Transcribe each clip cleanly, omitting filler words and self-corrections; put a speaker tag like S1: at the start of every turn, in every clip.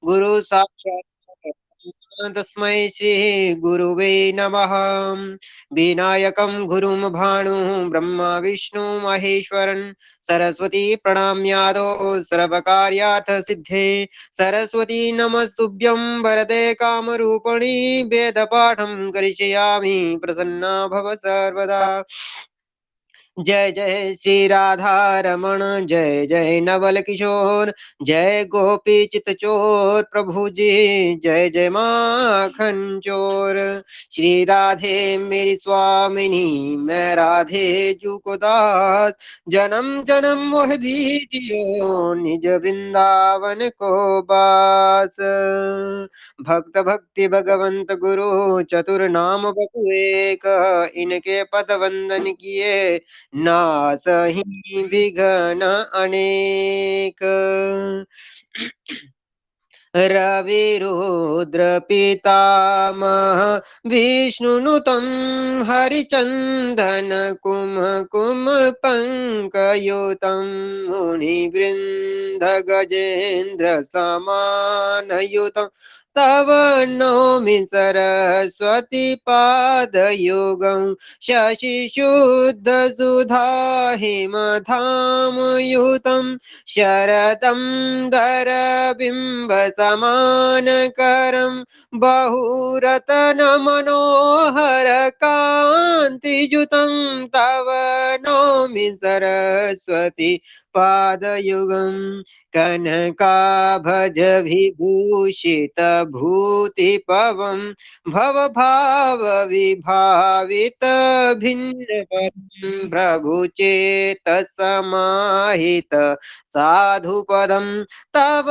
S1: गुरु साक्षात् परब्रह्म तस्मै श्री गुरुवे नमः। विनायकं गुरुं भानुं ब्रह्म विष्णु महेश्वरन् सरस्वती प्रणम्यादो सर्वकार्यार्थ सिद्धे। सरस्वती नमस्तुभ्यं वरदे कामरूपिणी वेदपाठं करिष्यामि प्रसन्ना भव सर्वदा। जय जय श्री राधा रमण जय जय नवल किशोर जय गोपी चित चोर प्रभु जी जय जय माखन चोर। श्री राधे मेरी स्वामिनी मैं राधे जू को दास जन्म जन्म मोह दीजियो निज वृंदावन को बास। भक्त भक्ति भगवंत गुरु चतुर नाम बपु एक इनके पद वंदन किए नासहि विघ्न अनेक। रविरुद्र पितामह विष्णुनुतं हरिचन्दन कुम पंकयुतं मुनिवृन्द गजेन्द्र समानयुतं तव नौमि सरस्वती पादयुगं शशिशुद्धसुधाहिमधामयुतं शरदं दरबिम्बसमानकरं बहुरत्नमनोहर कान्तियुतं तव नौमि सरस्वती पादयुगं कनकाभज विभूषित भूतिपवं भवभाव विभावित भिन्न प्रभु चेत समाहित साधुपदं तव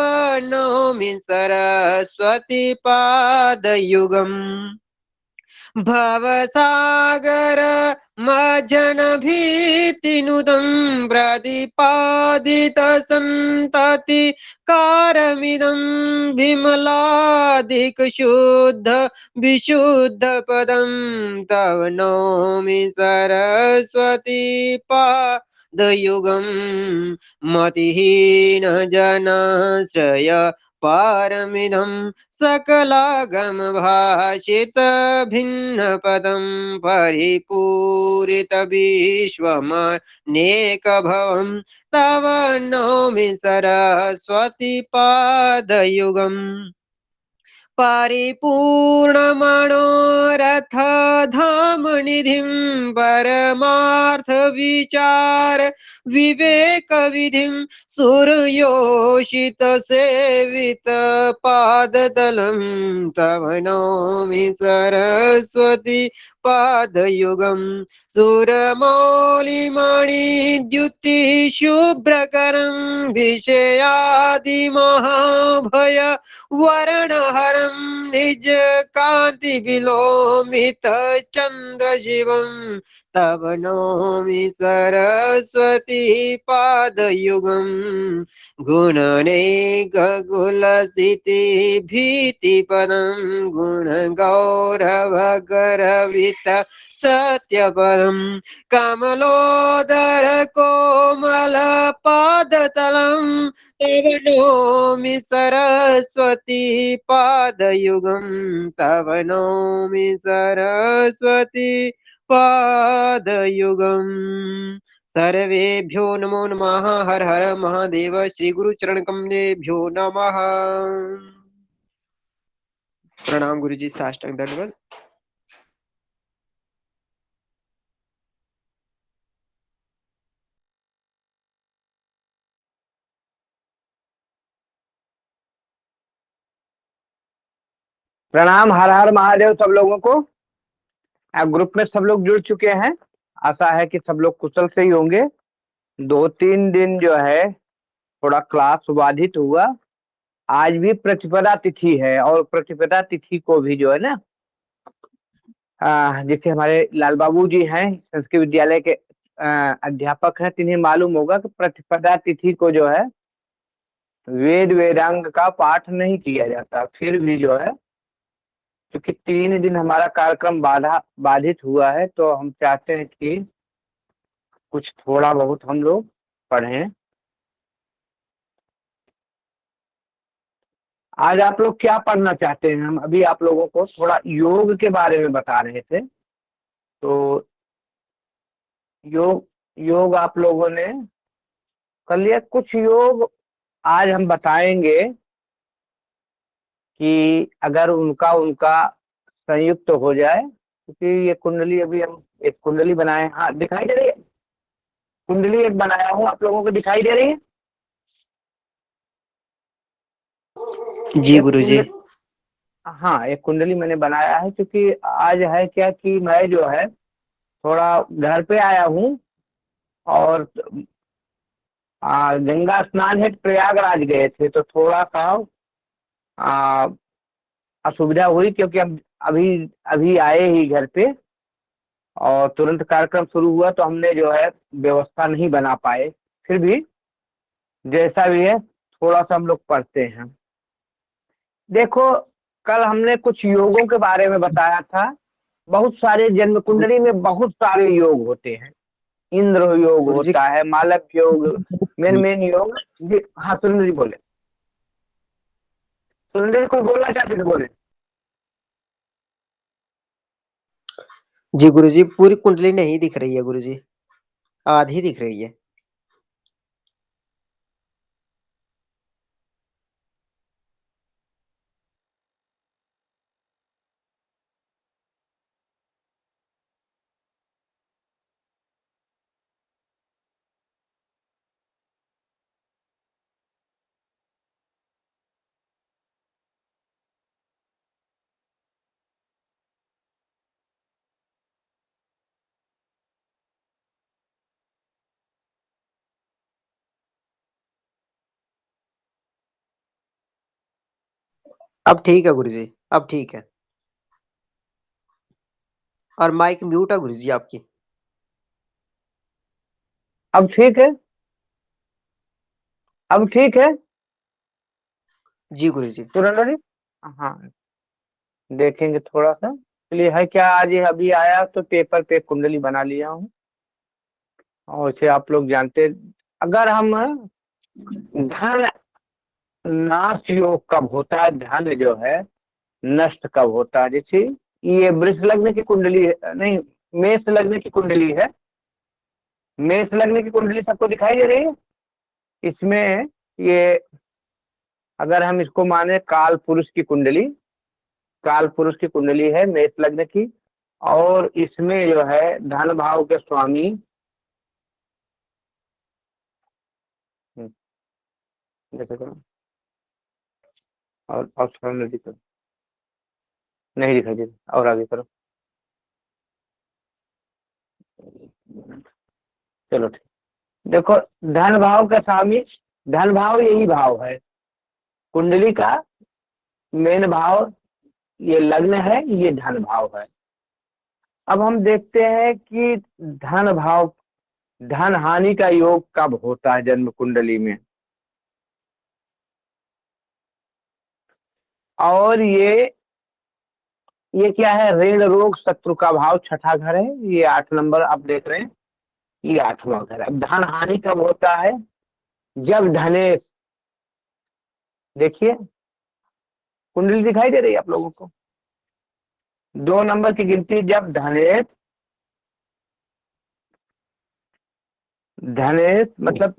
S1: नौमि सरस्वती पादयुगम्। भवसागर मज्जन भीतिनुदं प्रतिपादित सन्तति कारमिदं विमलादिक शुद्ध विशुद्ध पदं तव नौमि सरस्वती पादयुगं। मतिहीन जनाश्रय पारमिदं सकलागम भाषित भिन्न पदं परिपूरित विश्वमनेक भवं तव नौमि सरस्वती पादयुगम्। परिपूर्णमनोरथ धाम निधिं परमार्थ विचार विवेक विधिं सूर्योषित सेवित पादतलं तव नौमि सरस्वती पादयुगं। सुरमौलिमणिद्युति शुभ्रकरं विषयादिमहाभय वर्णहरं निज कांति विलोमित चंद्र शिवं तव नौमि सरस्वती पादयुगं। गुणनेक कुलस्थिति भीति पदं गुण गौरव गर्वित सत्यपदं कमलोदर कोमल पादतलं तव नौमि सरस्वती पादयुगं तव नौमि सरस्वती पादयुगम्। सर्वेभ्यो नमो नमः। हर हर महादेव। श्री गुरु चरण कमलेभ्यो नमः। प्रणाम गुरु जी, साष्टांग दंडवत।
S2: प्रणाम। हर हर महादेव सब लोगों को। ग्रुप में सब लोग जुड़ चुके हैं। आशा है कि सब लोग कुशल से ही होंगे। 2-3 दिन जो है थोड़ा क्लास बाधित हुआ। आज भी प्रतिपदा तिथि है और प्रतिपदा तिथि को भी जो है ना जैसे हमारे लाल बाबू जी हैं संस्कृत विद्यालय के अध्यापक हैं, तिन्हें मालूम होगा कि प्रतिपदा तिथि को जो है वेद वेदांग का पाठ नहीं किया जाता। फिर भी जो है क्योंकि 3 दिन हमारा कार्यक्रम बाधित हुआ है तो हम चाहते हैं कि कुछ थोड़ा बहुत हम लोग पढ़ें। आज आप लोग क्या पढ़ना चाहते हैं? हम अभी आप लोगों को थोड़ा योग के बारे में बता रहे थे। तो योग योग आप लोगों ने कर लिया। कुछ योग आज हम बताएंगे कि अगर उनका उनका संयुक्त हो जाए, क्योंकि ये कुंडली अभी हम एक कुंडली बनाए। हाँ, दिखाई दे रही है? कुंडली एक बनाया हूँ, आप लोगों को दिखाई दे रही है?
S1: जी
S2: एक
S1: गुरुजी।
S2: कुंडली, हाँ, एक कुंडली मैंने बनाया है, क्योंकि आज है क्या कि मैं जो है थोड़ा घर पे आया हूँ और गंगा स्नान हेतु प्रयागराज गए थे, तो थोड़ा सा आ, असुविधा हुई, क्योंकि हम अभी अभी आए ही घर पे और तुरंत कार्यक्रम शुरू हुआ, तो हमने जो है व्यवस्था नहीं बना पाए। फिर भी जैसा भी है थोड़ा सा हम लोग पढ़ते हैं। देखो, कल हमने कुछ योगों के बारे में बताया था। बहुत सारे जन्म कुंडली में बहुत सारे योग होते हैं। इंद्र योग
S1: गुरुजी।
S2: होता है, मालव योग, मेन मेन योग। जी हाँ, सुरेंद्र जी बोले। सुरेंद्र जी कोई बोलना चाहते थे, बोले।
S1: जी गुरुजी, पूरी कुंडली नहीं दिख रही है गुरुजी, आधी दिख रही है। अब ठीक है गुरुजी, अब ठीक है। और माइक म्यूट है गुरुजी आपकी।
S2: अब ठीक है? अब ठीक है
S1: जी गुरुजी।
S2: सुरेंद्र जी? हाँ, देखेंगे थोड़ा सा। चलिए, है क्या, आज ये अभी आया तो पेपर पे कुंडली बना लिया हूँ। और इसे आप लोग जानते, अगर हम धन नाश योग कब होता है, धन जो है नष्ट कब होता है, जैसे ये वृष लग्न की कुंडली है, नहीं, मेष लग्न की कुंडली है। मेष लग्न की कुंडली सबको दिखाई दे रही है? इसमें ये, अगर हम इसको माने काल पुरुष की कुंडली, काल पुरुष की कुंडली है मेष लग्न की। और इसमें जो है धन भाव के स्वामी, देखो तो, और थोड़ा नजदीक करो। नहीं दिखाई दे रही, और आगे करो। चलो ठीक। देखो, धन भाव का स्वामी, धन भाव यही भाव है कुंडली का। मेन भाव ये लग्न है, ये धन भाव है। अब हम देखते हैं कि धन भाव, धन हानि का योग कब होता है जन्म कुंडली में। और ये क्या है, ऋण रोग शत्रु का भाव, छठा घर है, ये 8 नंबर आप देख रहे हैं, ये 8वां घर है। अब धन हानि कब होता है? जब धनेश, देखिए कुंडली दिखाई दे रही है आप लोगों को? 2 नंबर की गिनती, जब धनेश, धनेश मतलब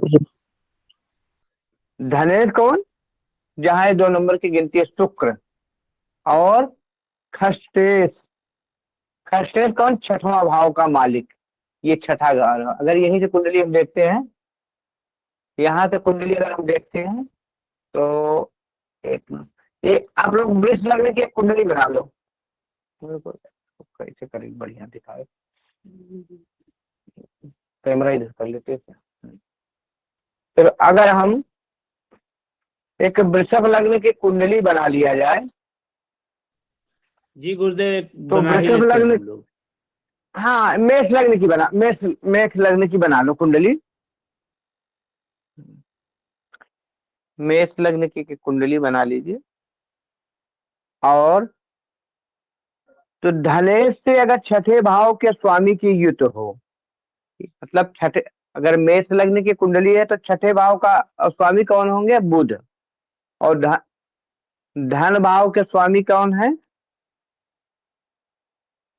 S2: धनेश कौन, जहां 2 नंबर की गिनती है शुक्र। और खष्टेश, खष्टेश कौन, 6वां भाव का मालिक, ये छठा घर है। अगर यहीं से कुंडली हम देखते हैं, यहाँ से कुंडली अगर हम देखते हैं, तो एक मिनट, ये आप लोग वृष लग्न की एक कुंडली बना लो। मेरे को कैसे करें, बढ़िया दिखाए, कैमरा इधर कर लेते हैं। फिर अगर हम एक वृषभ लग्न की कुंडली बना लिया जाए,
S3: जी गुरुदेव,
S2: तो
S3: बना ही
S2: वृषभ
S3: लेते हैं
S2: लग्न,
S3: हम लोग।
S2: हाँ, मेष लग्न की बना, मेष लग्न की बना लो कुंडली। मेष लग्न की कुंडली बना लीजिए। और तो धनेश से अगर छठे भाव के स्वामी की युत हो, मतलब छठे, अगर मेष लग्न की कुंडली है तो छठे भाव का स्वामी कौन होंगे, बुध। और धन भाव के स्वामी कौन है?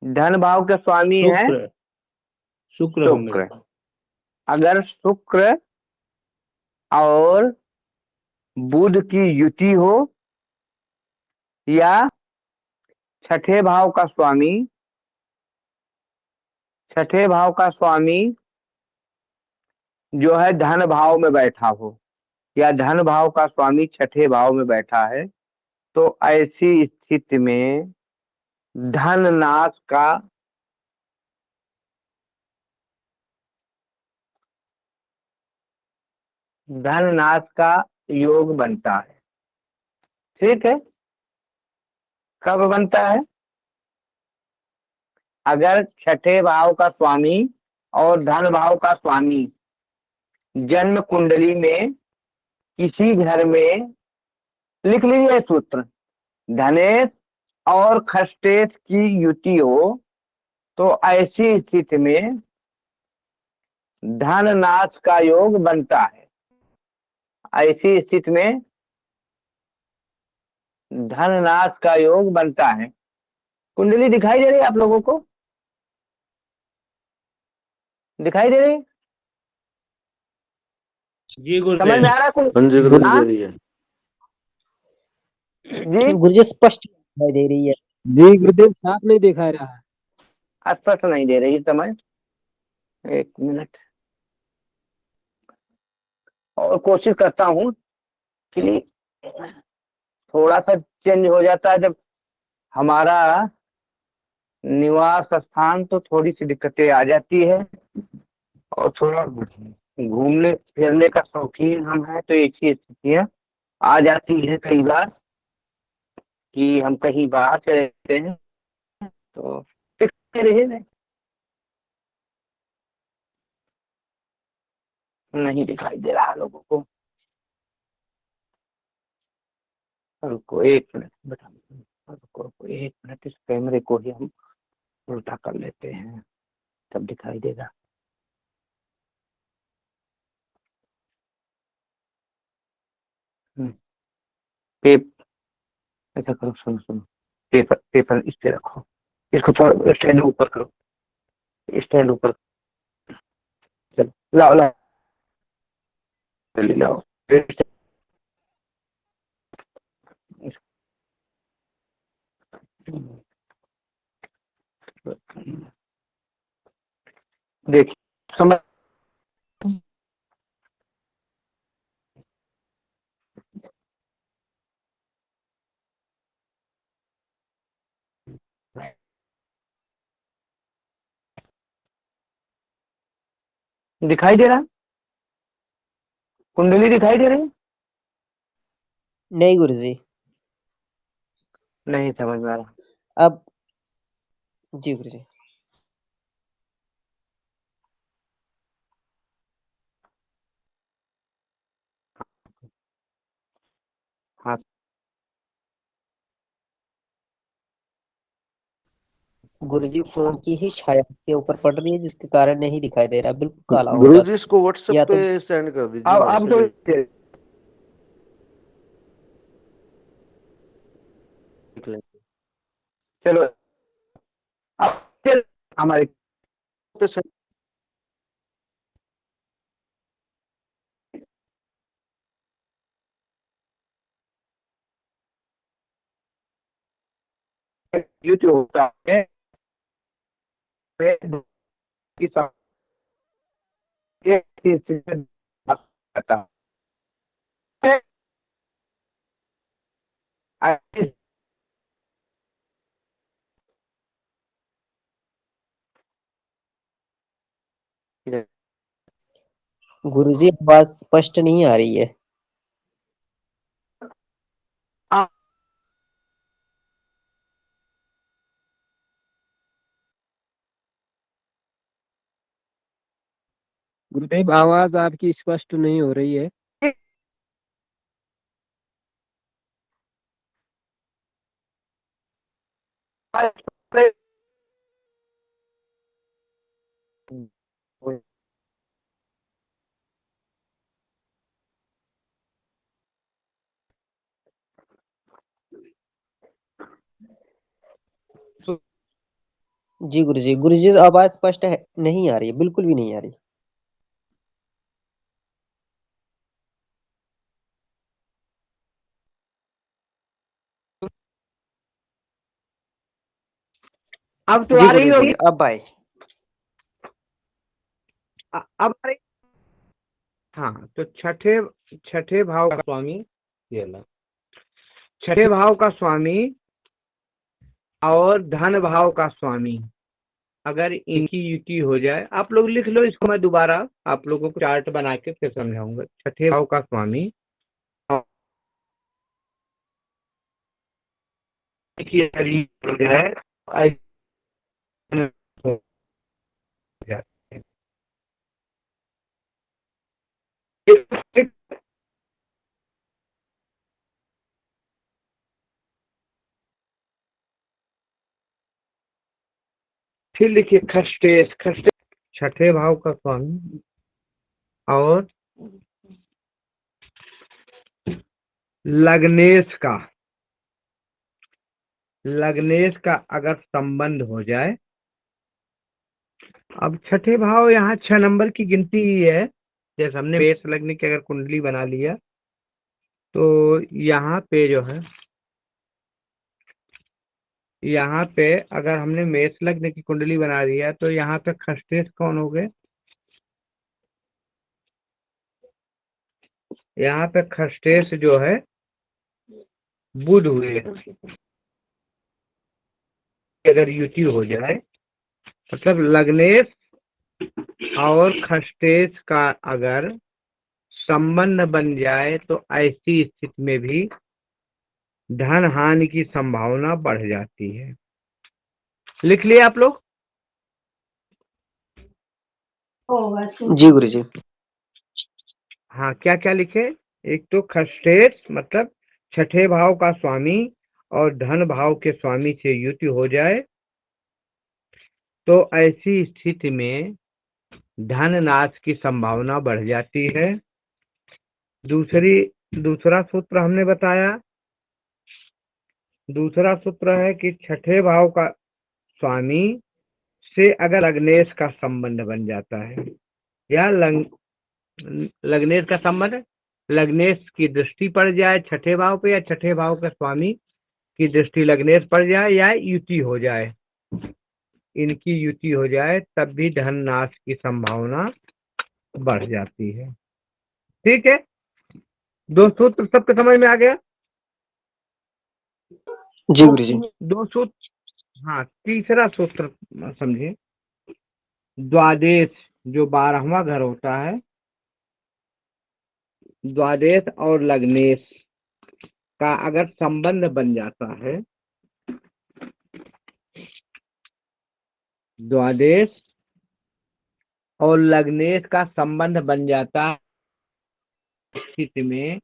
S2: धन भाव के स्वामी है
S3: शुक्र शुक्र होंगे।
S2: शुक्र। अगर शुक्र और बुध की युति हो या छठे भाव का स्वामी, छठे भाव का स्वामी जो है धन भाव में बैठा हो या धन भाव का स्वामी छठे भाव में बैठा है, तो ऐसी स्थिति में धन नाश का योग बनता है। ठीक है, कब बनता है? अगर छठे भाव का स्वामी और धन भाव का स्वामी जन्म कुंडली में किसी घर में, लिख लीजिए सूत्र, धनेश और खष्टेश की युति हो, तो ऐसी स्थिति में धन नाश का योग बनता है। ऐसी स्थिति में धन नाश का योग बनता है। कुंडली दिखाई दे रही है आप लोगों को? दिखाई दे रही है?
S3: जी
S2: समझ
S3: गुरुदेव।
S2: में आ रहा है?
S4: जी गुरु जी दे रही है।
S2: जी
S1: गुरुजी स्पष्ट दिखाई दे रही है।
S5: जी गुरुदेव, साफ नहीं दिखा रहा है।
S2: स्पष्ट नहीं दे रही समझ। एक मिनट और कोशिश करता हूँ कि थोड़ा सा चेंज हो जाता है जब हमारा निवास स्थान, तो थोड़ी सी दिक्कतें आ जाती है। और थोड़ा घूमने फिरने का शौकीन हम हैं, तो एक ही स्थितियाँ आ जाती है कई बार कि हम कहीं बाहर चले जाते हैं, तो दिखते रहे नहीं दिखाई दे रहा लोगों को। रुको एक मिनट बता, रुको एक मिनट, इस कैमरे को ही हम उल्टा कर लेते हैं, तब दिखाई देगा। ऐसा करो, सुनो सुनो, पेपर पेपर इस पे रखो, इसको थोड़ा स्टैंड ऊपर करो, स्टैंड ऊपर, चलो लाओ लाओ जल्दी लाओ। देखिए समझ, दिखाई दे रहा है? कुंडली दिखाई दे रही है?
S1: नहीं गुरुजी।
S2: नहीं समझ में आ रहा।
S1: अब जी गुरुजी।
S2: हाँ
S1: गुरुजी फोन की ही छाया के ऊपर पड़ रही है, जिसके कारण नहीं दिखाई दे रहा, बिल्कुल काला हो
S4: गुरु
S1: रहा
S4: जी
S1: था।
S4: इसको व्हाट्सएप
S1: या
S4: पे
S1: तो
S4: सेंड कर दीजिए, मैं
S2: अब
S4: इसे
S2: तो
S4: देख लेंगे।
S2: चलो अब हमारे
S4: पे send-
S2: युद्ध होता है कि सब एक चीज से आता है।
S1: गुरुजी आवाज स्पष्ट नहीं आ रही है।
S5: गुरुदेव, आवाज आपकी स्पष्ट नहीं हो रही है।
S1: जी गुरु जी आवाज स्पष्ट है नहीं आ रही है, बिल्कुल भी नहीं आ रही।
S2: अब तो
S1: जी
S2: आ रही
S1: गुरु जी
S2: होगी।
S1: अब आए।
S2: अब आ रही। हाँ, तो छठे छठे भाव का स्वामी ये ला, छठे भाव का स्वामी और धन भाव का स्वामी अगर इनकी युति हो जाए, आप लोग लिख लो इसको, मैं दोबारा आप लोगों को चार्ट बना के फिर समझाऊंगा। छठे भाव का स्वामी और की अगर युति हो जाए तो ऐसे हो जाते हैं। फिर लिखिए खष्टेश। खष्टेश छठे भाव का स्वामी और लग्नेश का अगर संबंध हो जाए। अब छठे भाव यहाँ 6 नंबर की गिनती ही है। जैसे हमने मेष लग्न की अगर कुंडली बना लिया तो यहाँ पे जो है, यहाँ पे अगर हमने मेष लग्न की कुंडली बना लिया तो यहाँ पे खष्टेश कौन हो गए, यहाँ पे खष्टेश जो है बुध हुए। अगर युति हो जाए मतलब लग्नेश और खष्टेश का अगर संबंध बन जाए तो ऐसी स्थिति में भी धन हानि की संभावना बढ़ जाती है। लिख लिए आप लोग?
S1: जी गुरु जी।
S2: हाँ, क्या क्या लिखे? एक तो खष्टेश मतलब छठे भाव का स्वामी और धन भाव के स्वामी से युति हो जाए तो ऐसी स्थिति में धन नाश की संभावना बढ़ जाती है। दूसरा सूत्र हमने बताया, दूसरा सूत्र है कि छठे भाव का स्वामी से अगर लग्नेश का संबंध बन जाता है या लग्नेश का संबंध, लग्नेश की दृष्टि पड़ जाए छठे भाव पे या छठे भाव के स्वामी की दृष्टि लग्नेश पड़ जाए या युति हो जाए, इनकी युति हो जाए तब भी धन नाश की संभावना बढ़ जाती है। ठीक है, दो सूत्र सबके समझ में आ गया?
S1: जी गुरु जी।
S2: दो सूत्र। हाँ, तीसरा सूत्र समझे। द्वादेश जो 12वां घर होता है, द्वादेश और लग्नेश का अगर संबंध बन जाता है, द्वादेश और लग्नेश का संबंध बन जाता है, स्थिति में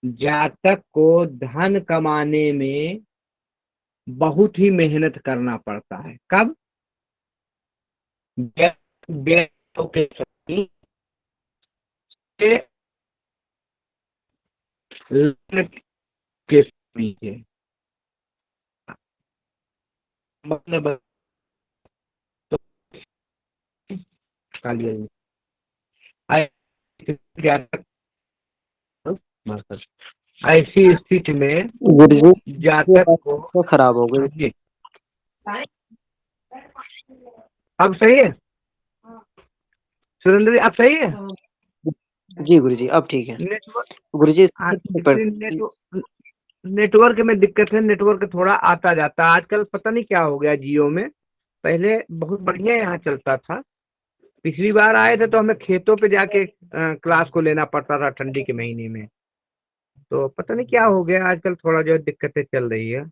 S2: जातक को धन कमाने में बहुत ही मेहनत करना पड़ता है। कब? व्यक्ति के स्वामी से लग्न के स्वामी से मतलब तो कालिया जातक, ऐसी स्थिति में
S1: गुरु जी
S2: जातक को
S1: तो खराब हो गई।
S2: जी, अब सही है सुरेंद्र जी? अब सही है?
S1: जी गुरु जी अब ठीक है।
S2: नेटवर्क
S1: गुरु जी
S2: नेटवर्क में दिक्कत है, नेटवर्क थोड़ा आता जाता है आजकल, पता नहीं क्या हो गया जियो में। पहले बहुत बढ़िया यहाँ चलता था, पिछली बार आए थे तो हमें खेतों पे जाके क्लास को लेना पड़ता था ठंडी के महीने में। तो पता नहीं क्या हो गया आजकल, थोड़ा जो दिक्कतें चल रही है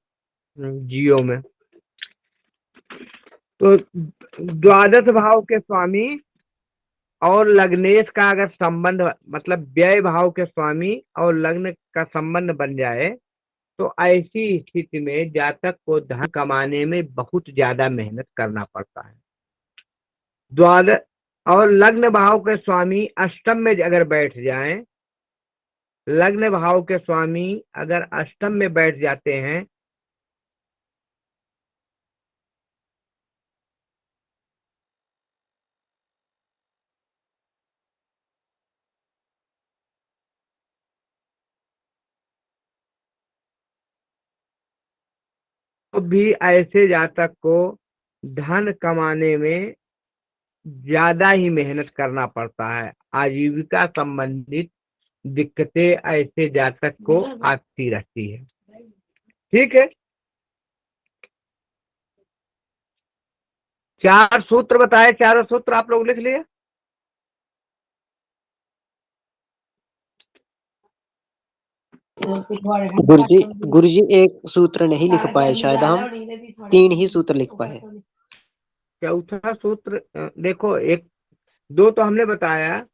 S2: जियो में। तो द्वादश भाव के स्वामी और लग्नेश का अगर संबंध मतलब व्यय भाव के स्वामी और लग्न का संबंध बन जाए तो ऐसी स्थिति में जातक को धन कमाने में बहुत ज्यादा मेहनत करना पड़ता है। द्वादश और लग्न भाव के स्वामी अष्टम में अगर बैठ जाएं, लग्न भाव के स्वामी अगर अष्टम में बैठ जाते हैं भी ऐसे जातक को धन कमाने में ज्यादा ही मेहनत करना पड़ता है। आजीविका संबंधित दिक्कतें ऐसे जातक को आती रहती है। ठीक है, 4 सूत्र बताए, चारों सूत्र आप लोग लिख लिए।
S1: गुरुजी एक सूत्र नहीं लिख पाए, शायद हम 3 ही सूत्र लिख पाए।
S2: चौथा सूत्र देखो, एक दो तो हमने बताया।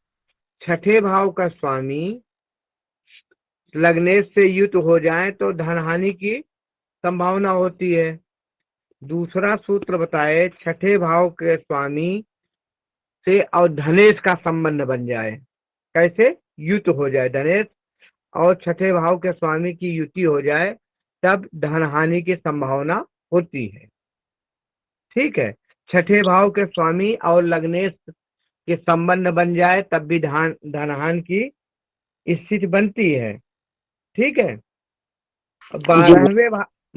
S2: छठे भाव का स्वामी लग्नेश से युत हो जाए तो धनहानि की संभावना होती है। दूसरा सूत्र बताए, छठे भाव के स्वामी से और धनेश का संबंध बन जाए। कैसे? युत हो जाए धनेश और छठे भाव के स्वामी की युति हो जाए, तब धनहानि की संभावना होती है। ठीक है, छठे भाव के स्वामी और लग्नेश के संबंध बन जाए तब भी धनहानि की स्थिति बनती है। ठीक है,
S1: जी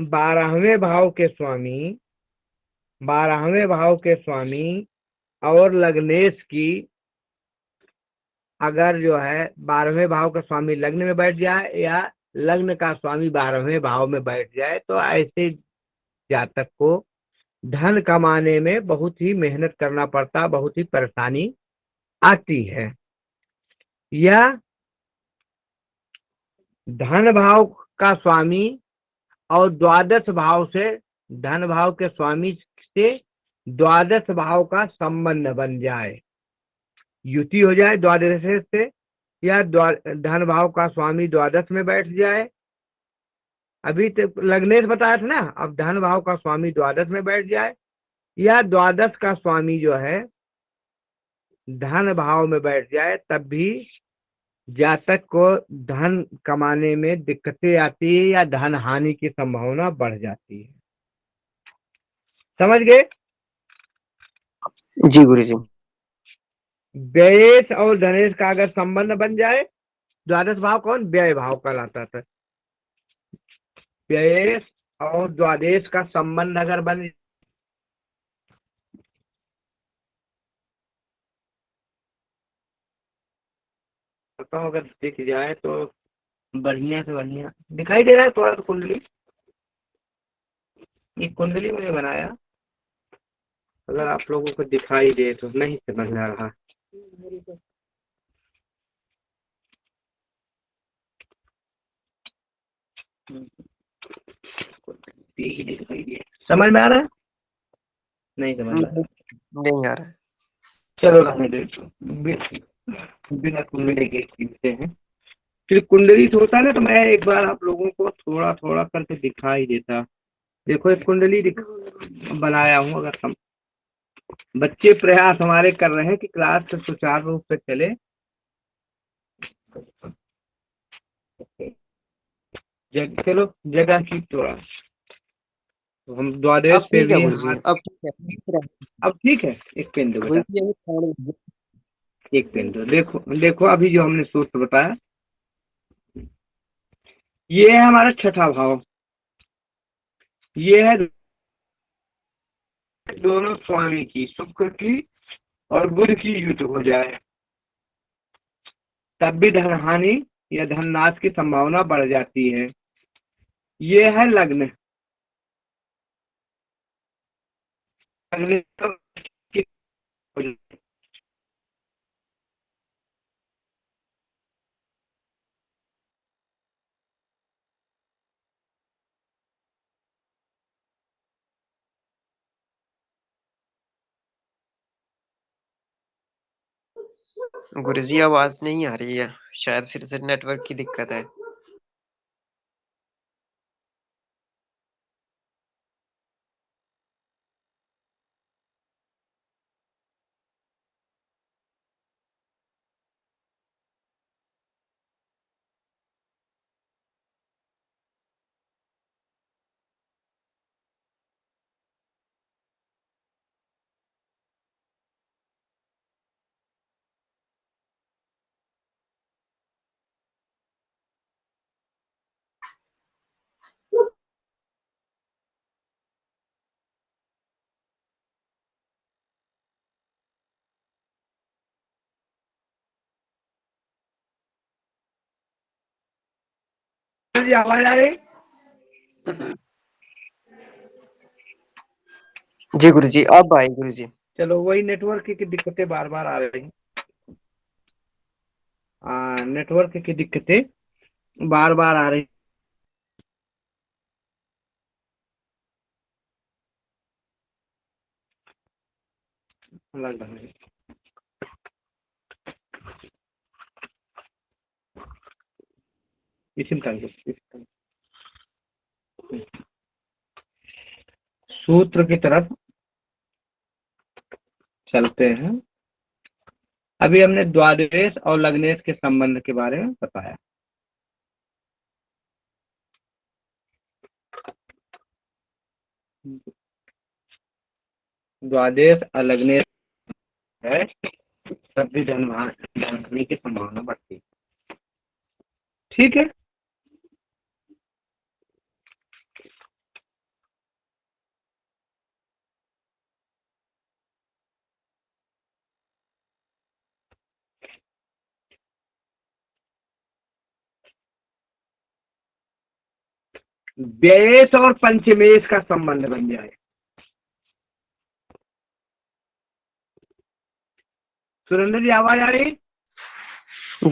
S2: 12वें भाव के स्वामी, 12वें भाव के स्वामी और लग्नेश की अगर जो है 12वें भाव का स्वामी लग्न में बैठ जाए या लग्न का स्वामी 12वें भाव में बैठ जाए तो ऐसे जातक को धन कमाने में बहुत ही मेहनत करना पड़ता, बहुत ही परेशानी आती है। या धन भाव का स्वामी और द्वादश भाव से, धन भाव के स्वामी से द्वादश भाव का संबंध बन जाए, युति हो जाए द्वादश से, या धन भाव का स्वामी द्वादश में बैठ जाए। अभी तो लग्नेश बताया था ना, अब धन भाव का स्वामी द्वादश में बैठ जाए, या द्वादश का स्वामी जो है धन भाव में बैठ जाए, तब भी जातक को धन कमाने में दिक्कतें आती है या धन हानि की संभावना बढ़ जाती है। समझ गए?
S1: जी गुरुजी।
S2: व्ययेश और धनेश का अगर संबंध बन जाए, द्वादश भाव कौन? व्यय भाव कहलाता था। व्ययेश और द्वादश का संबंध अगर बन अगर दिख जाए तो बढ़िया से बढ़िया दिखाई दे रहा है। थोड़ा सा कुंडली, ये कुंडली मैंने बनाया, अगर आप लोगों को दिखाई दे तो नहीं समझ आ रहा। समझ में आ रहा है? नहीं समझ में आ रहा।
S1: नहीं आ रहा है।
S2: चलो रहने दो, बिना कुंडली के खींचते हैं। फिर कुंडली से होता है ना, तो मैं एक बार आप लोगों को थोड़ा थोड़ा करके दिखाई देता। देखो एक कुंडली बनाया हूँ। अगर हम बच्चे प्रयास हमारे कर रहे हैं कि क्लास सुचारू रूप से चले। चलो जगह की थोड़ा, तो हम द्वादश
S1: अब
S2: पे
S1: ठीक है
S2: भी
S1: गुरुजी,
S2: हमारे,
S1: अब ठीक है।
S2: अब ठीक है। एक पेन दो बेटा,
S1: गुरुजी
S2: एक पेन दो। देखो देखो अभी जो हमने सूत्र बताया, ये है हमारा छठा भाव, ये है दोनों स्वामी की, शुक्र की और बुध की युद्ध हो जाए, तब भी धन हानि या धन नाश की संभावना बढ़ जाती है। ये है लग्न, लग्न की हो जाए।
S1: गुरुजी आवाज नहीं आ रही है, शायद फिर से नेटवर्क की दिक्कत है।
S2: जी आवाज आ रही?
S1: जी गुरुजी, अब आई गुरुजी।
S2: चलो, वही नेटवर्क की दिक्कतें बार बार आ रही हैं। नेटवर्क की दिक्कतें बार बार आ रही। लग रहा है इसी में सूत्र की तरफ चलते हैं। अभी हमने द्वादेश और लग्नेश के संबंध के बारे में बताया। द्वादेश और लग्नेश है तब भी धन की संभावना बढ़ती है। ठीक है। व्ययेश और पंचमेश का संबंध बन जाए। सुरेंद्र जी आवाज आ रही?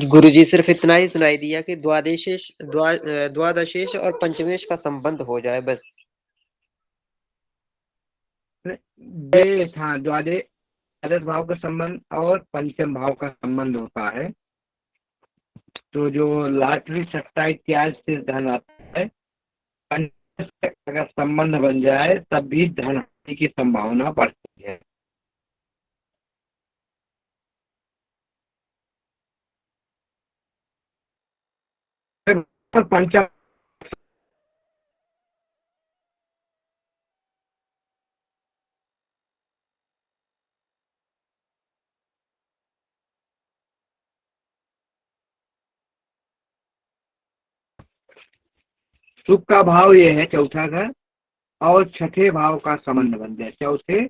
S1: गुरुजी सिर्फ इतना ही सुनाई दिया कि द्वादशेश और पंचमेश का संबंध हो जाए बस।
S2: व्ययेश, हाँ, द्वादश भाव का संबंध और पंचम भाव का संबंध होता है, तो जो लॉटरी सट्टा इत्यादि से धन आता है, अगर संबंध बन जाए तब भी धन हानि की संभावना बढ़ती है। पंचम सुख का भाव ये है, चौथा घर और छठे भाव का संबंध बन जाए, चौथे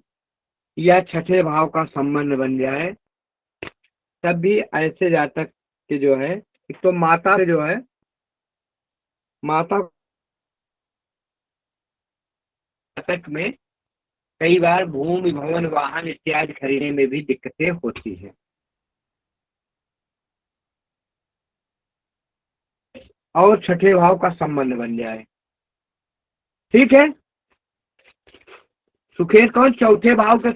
S2: या छठे भाव का संबंध बन जाए, तब भी ऐसे जातक के जो है, एक तो माता से जो है, माता जातक में कई बार भूमि भवन वाहन इत्यादि खरीदने में भी दिक्कतें होती है। और छठे भाव का संबंध बन जाए। ठीक है। सुखेश कौन? चौथे भाव के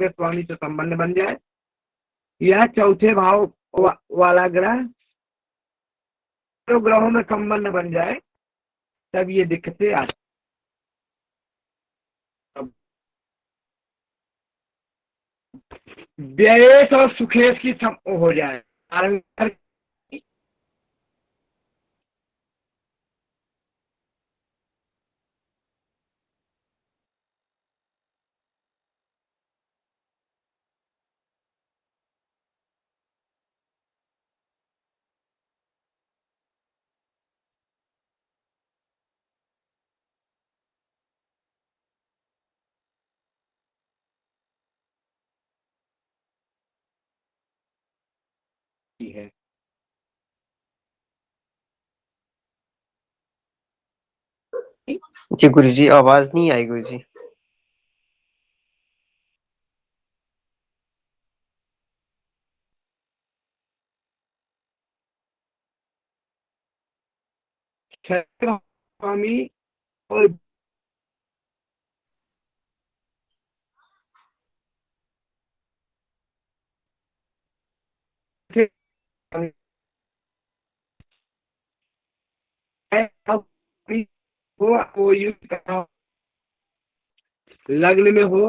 S2: स्वामी से संबंध बन जाए, यह चौथे भाव वाला ग्रह तो ग्रहों में संबंध बन जाए, तब ये दिक्कतें आती। व्ययेश और सुखेश की हो जाए, है।
S1: जी गुरुजी, आवाज नहीं आई गुरुजी।
S2: स्वामी और हो लग्न में हो,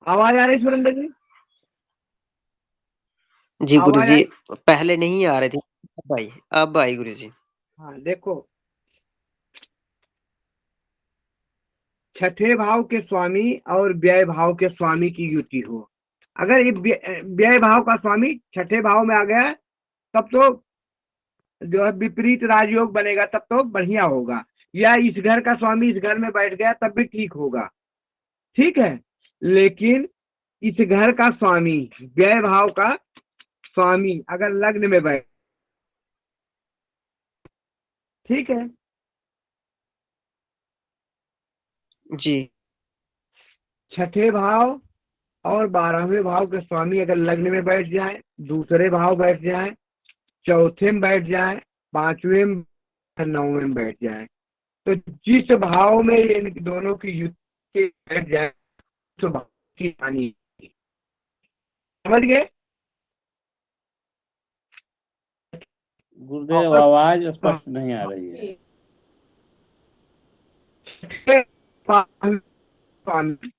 S2: आवाज आ रही सुरेंद्र जी?
S1: जी
S2: आवाज
S1: गुरुजी,
S2: आई?
S1: पहले नहीं आ रही थी, अब आई गुरुजी।
S2: हाँ, देखो, छठे भाव के स्वामी और व्यय भाव के स्वामी की युति हो, अगर ये व्यय भाव का स्वामी छठे भाव में आ गया तब तो जो है विपरीत राजयोग बनेगा, तब तो बढ़िया होगा, या इस घर का स्वामी इस घर में बैठ गया तब भी ठीक होगा। ठीक है। लेकिन इस घर का स्वामी, व्यय भाव का स्वामी अगर लग्न में बैठ, ठीक है,
S1: जी
S2: छठे भाव और 12वें भाव के स्वामी अगर लग्न में बैठ जाए, दूसरे भाव बैठ जाए, चौथे में बैठ जाए, पांचवें में, 9वें में बैठ जाए, तो जिस भाव में इन दोनों की युति बैठ जाए तो भाव की हानि, समझ गए?
S3: गुरुदेव आवाज स्पष्ट नहीं आ रही है।
S2: स्वामी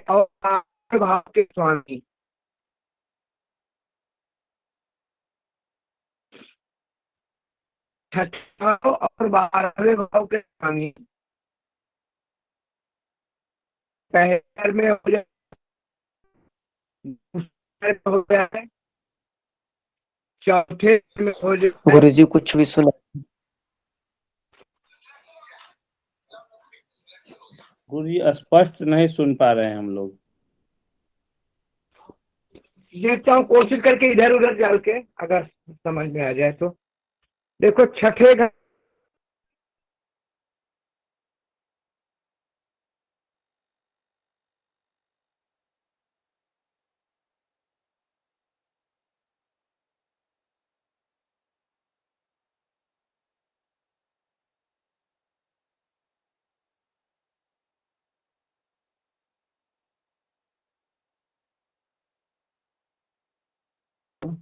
S2: और 8वें भाव के स्वामी, छठे भाव और 12वें भाव के स्वामी पहले में हो जाए, दूसरे में हो जाए, चौथे में हो जाए,
S1: गुरु जी कुछ भी सुना।
S3: गुरु जी स्पष्ट नहीं सुन पा रहे हैं हम लोग।
S2: देखता हूँ कोशिश करके इधर उधर चल के, अगर समझ में आ जाए तो। देखो छठे घर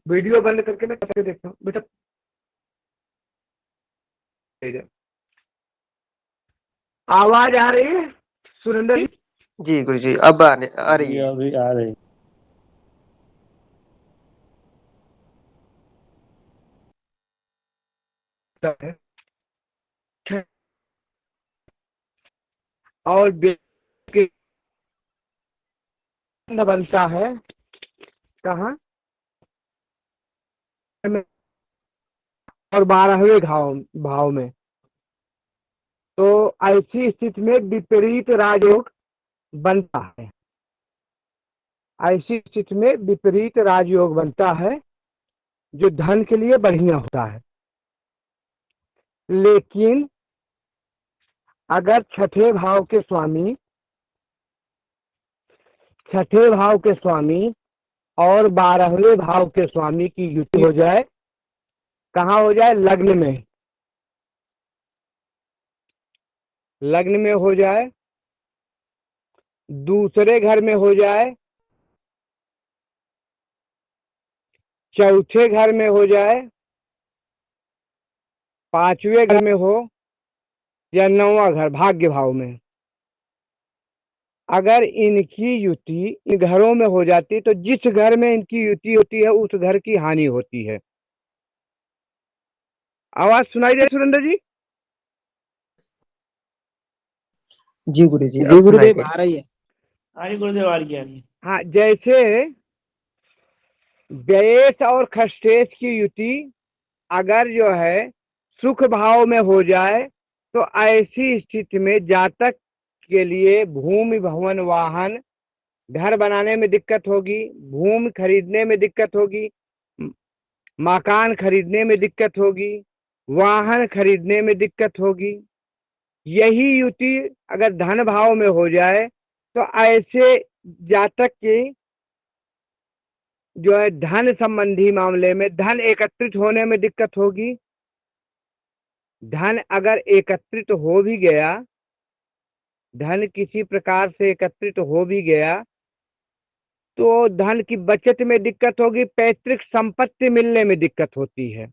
S2: वीडियो बंद करके मैं करके देखता हूँ बेटा। आवाज आ रही है सुरेंद्र जी?
S1: जी गुरु जी अब आ रही
S3: जी
S1: है।
S3: अभी आ रही।
S2: और बनता है कहाँ और 12वें भाव में, तो ऐसी स्थिति में विपरीत राजयोग बनता है। ऐसी स्थिति में विपरीत राजयोग बनता है जो धन के लिए बढ़िया होता है। लेकिन अगर छठे भाव के स्वामी और 12वें भाव के स्वामी की युति हो जाए, कहाँ हो जाए? लग्न में। लग्न में हो जाए, दूसरे घर में हो जाए, चौथे घर में हो जाए, पांचवें घर में हो, या 9वां घर भाग्य भाव में, अगर इनकी युति इन घरों में हो जाती तो जिस घर में इनकी युति होती है उस घर की हानि होती है। आवाज सुनाई दे सुरेंद्र जी?
S1: जी गुरु जी
S5: जी
S1: अब सुनाई
S5: गुरुदेव
S1: दे।
S5: आ रही है।
S3: अरे गुरुदेव आ रही है।
S2: हाँ, जैसे व्ययेश और खष्टेश की युति अगर जो है सुख भाव में हो जाए तो ऐसी स्थिति में जातक के लिए भूमि भवन वाहन, घर बनाने में दिक्कत होगी, भूमि खरीदने में दिक्कत होगी, मकान खरीदने में दिक्कत होगी, वाहन खरीदने में दिक्कत होगी। यही युति अगर धन भाव में हो जाए तो ऐसे जातक की जो है धन संबंधी मामले में धन एकत्रित होने में दिक्कत होगी। धन अगर एकत्रित हो भी गया, धन किसी प्रकार से एकत्रित हो भी गया तो धन की बचत में दिक्कत होगी, पैतृक संपत्ति मिलने में दिक्कत होती है।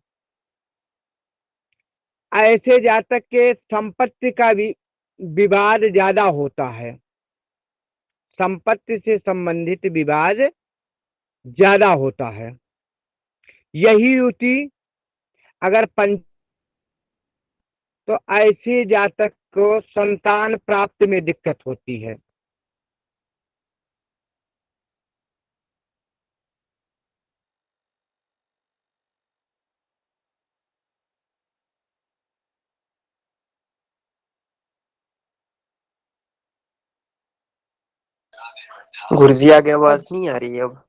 S2: ऐसे जातक के संपत्ति का भी विवाद ज्यादा होता है, संपत्ति से संबंधित विवाद ज्यादा होता है। यही युति अगर तो ऐसे जातक को संतान प्राप्ति में दिक्कत होती है।
S1: गुरुजी आगे आवाज नहीं आ रही है अब।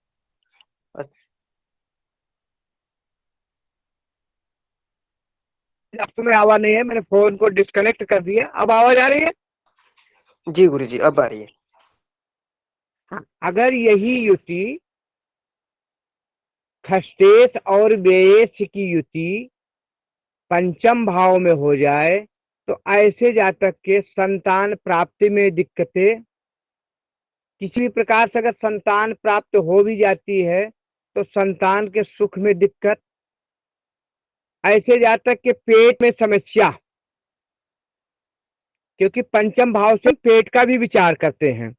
S2: अब तुम्हें आवाज नहीं है, मैंने फोन को डिस्कनेक्ट कर दिया, अब आवाज आ रही है।
S1: जी गुरुजी अब आ रही है।
S2: हाँ, अगर यही युति खष्टेश और व्ययेश की युति पंचम भाव में हो जाए तो ऐसे जातक के संतान प्राप्ति में दिक्कतें, किसी भी प्रकार से अगर संतान प्राप्त हो भी जाती है तो संतान के सुख में दिक्कत, ऐसे जातक के पेट में समस्या, क्योंकि पंचम भाव से पेट का भी विचार करते हैं,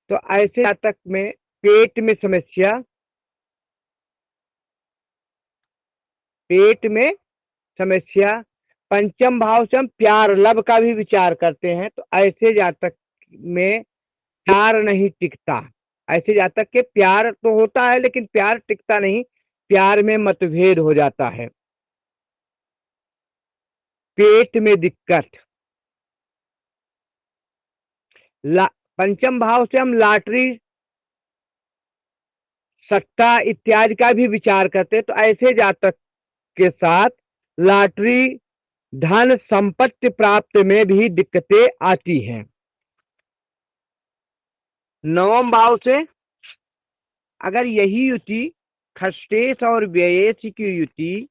S2: तो ऐसे जातक में पेट में समस्या, पेट में समस्या, पंचम भाव से हम प्यार लब का भी विचार करते हैं, तो ऐसे जातक में प्यार नहीं टिकता। ऐसे जातक के प्यार तो होता है लेकिन प्यार टिकता नहीं, प्यार में मतभेद हो जाता है, पेट में दिक्कत। पंचम भाव से हम लॉटरी, सट्टा इत्यादि का भी विचार करते हैं, तो ऐसे जातक के साथ लॉटरी, धन संपत्ति प्राप्त में भी दिक्कतें आती हैं। नवम भाव से अगर यही युति खष्टेश और व्ययेश की युति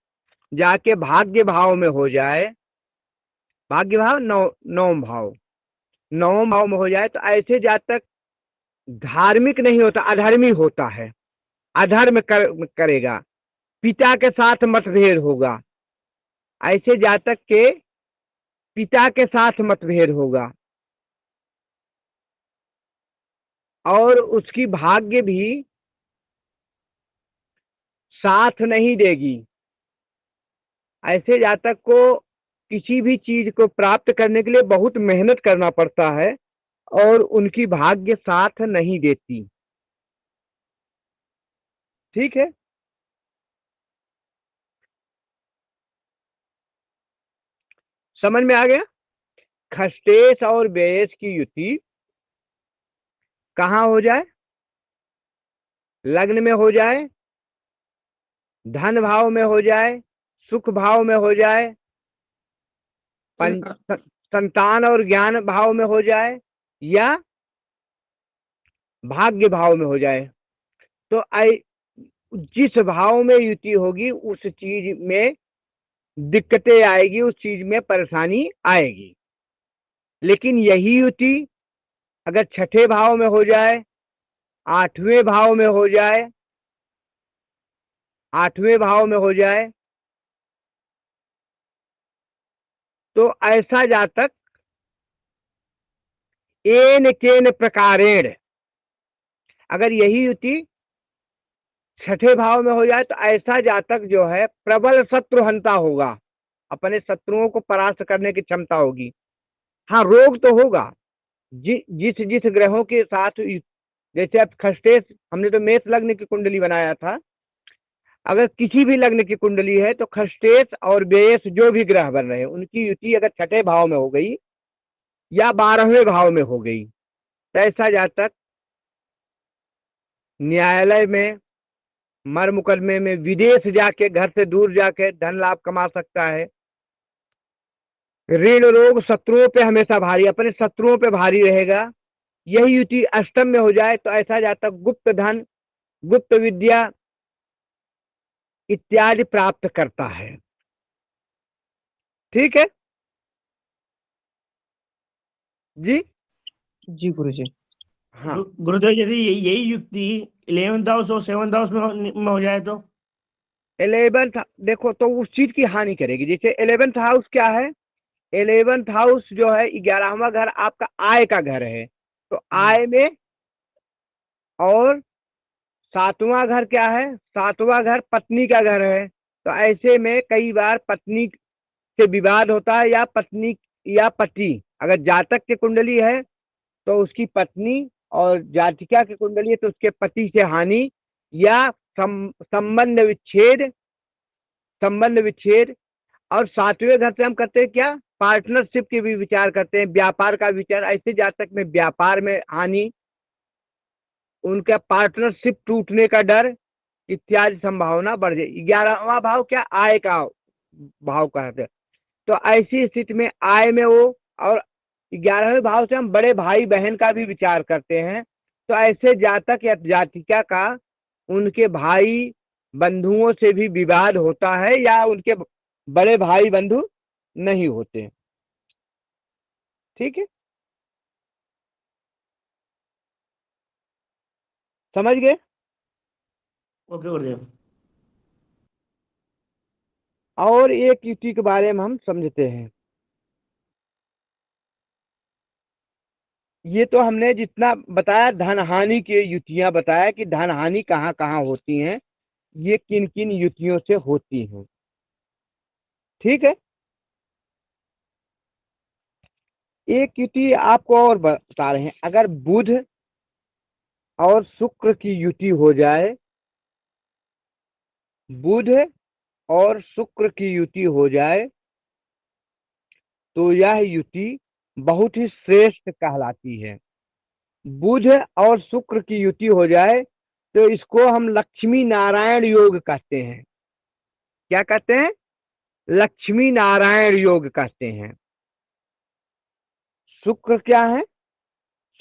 S2: जाके भाग्य भाव में हो जाए, भाग्य भाव नवम भाव, नवम भाव में हो जाए तो ऐसे जातक धार्मिक नहीं होता, अधर्मी होता है, अधर्म करेगा, पिता के साथ मतभेद होगा, ऐसे जातक के पिता के साथ मतभेद होगा और उसकी भाग्य भी साथ नहीं देगी। ऐसे जातक को किसी भी चीज को प्राप्त करने के लिए बहुत मेहनत करना पड़ता है और उनकी भाग्य साथ नहीं देती। ठीक है, समझ में आ गया। खष्टेश और व्ययेश की युति कहाँ हो जाए? लग्न में हो जाए, धन भाव में हो जाए, सुख भाव में हो जाए, संतान और ज्ञान भाव में हो जाए या भाग्य भाव में हो जाए, तो जिस भाव में युति होगी उस चीज में दिक्कतें आएगी, उस चीज में परेशानी आएगी। लेकिन यही युति अगर छठे भाव में हो जाए, आठवें भाव में हो जाए, आठवें भाव में हो जाए, तो ऐसा जातक एन केन प्रकारेण, अगर यही युति छठे भाव में हो जाए तो ऐसा जातक जो है प्रबल शत्रुहंता होगा, अपने शत्रुओं को परास्त करने की क्षमता होगी। हाँ, रोग तो होगा, जिस जिस ग्रहों के साथ, जैसे अब खष्टेश, हमने तो मेष लग्न की कुंडली बनाया था, अगर किसी भी लग्न की कुंडली है तो खष्टेश और व्ययेश जो भी ग्रह बन रहे हैं उनकी युति अगर छठे भाव में हो गई या 12वें भाव में हो गई तो ऐसा जातक न्यायालय में, मर मुकदमे में, विदेश जाके, घर से दूर जाके धन लाभ कमा सकता है। ऋण रोग शत्रुओं पे हमेशा भारी, अपने शत्रुओं पे भारी रहेगा। यही युति अष्टम में हो जाए तो ऐसा जातक गुप्त धन, गुप्त विद्या इत्यादि प्राप्त करता है। ठीक है जी।
S1: जी गुरुजी।
S2: हाँ,
S3: गुरुदेव यदि यही युक्ति 11th हाउस और 7th हाउस में हो जाए तो
S2: 11th देखो तो उस चीज की हानि करेगी। जैसे 11th हाउस क्या है? 11th हाउस जो है 11वां घर आपका आय का घर है, तो आय में, और 7वां घर क्या है? 7वां घर पत्नी का घर है, तो ऐसे में कई बार पत्नी से विवाद होता है, या पत्नी या पति, अगर जातक की कुंडली है तो उसकी पत्नी, और जातिका की कुंडली है तो उसके पति से हानि या संबंध विच्छेद, संबंध विच्छेद। और 7वें घर से हम करते हैं क्या? पार्टनरशिप की भी विचार करते हैं, व्यापार का विचार। ऐसे जातक में व्यापार में हानि, उनका पार्टनरशिप टूटने का डर इत्यादि संभावना बढ़ जाए। 11वां भाव क्या, आय का भाव कहते हैं। तो ऐसी स्थिति में आय में वो, और 11वें भाव से हम बड़े भाई बहन का भी विचार करते हैं। तो ऐसे जातक या जातिका का उनके भाई बंधुओं से भी विवाद होता है या उनके बड़े भाई बंधु नहीं होते। ठीक है, समझ गए।
S3: ओके गुरुदेव।
S2: और एक युति के बारे में हम समझते हैं। ये तो हमने जितना बताया धन हानि की युतियां बताया कि धन हानि कहाँ कहाँ होती हैं, ये किन किन युतियों से होती हैं। ठीक है, एक युति आपको और बता रहे हैं। अगर बुध और शुक्र की युति हो जाए, बुध और शुक्र की युति हो जाए तो यह युति बहुत ही श्रेष्ठ कहलाती है। बुध और शुक्र की युति हो जाए तो इसको हम लक्ष्मी नारायण योग कहते हैं। क्या कहते हैं, लक्ष्मी नारायण योग कहते हैं। शुक्र क्या है,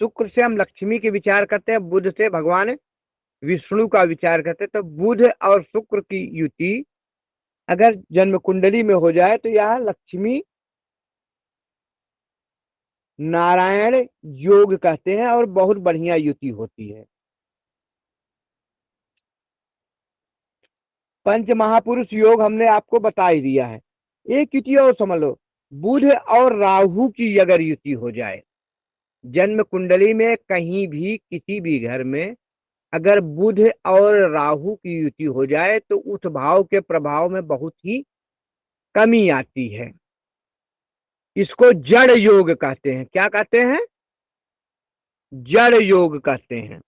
S2: शुक्र से हम लक्ष्मी के विचार करते हैं, बुध से भगवान विष्णु का विचार करते हैं। तो बुध और शुक्र की युति अगर जन्म कुंडली में हो जाए तो यह लक्ष्मी नारायण योग कहते हैं और बहुत बढ़िया युति होती है। पंच महापुरुष योग हमने आपको बता ही दिया है। एक युति और समझ लो, बुध और राहु की अगर युति हो जाए, जन्म कुंडली में कहीं भी किसी भी घर में अगर बुध और राहु की युति हो जाए तो उस भाव के प्रभाव में बहुत ही कमी आती है। इसको जड़ योग कहते हैं। क्या कहते हैं, जड़ योग कहते हैं।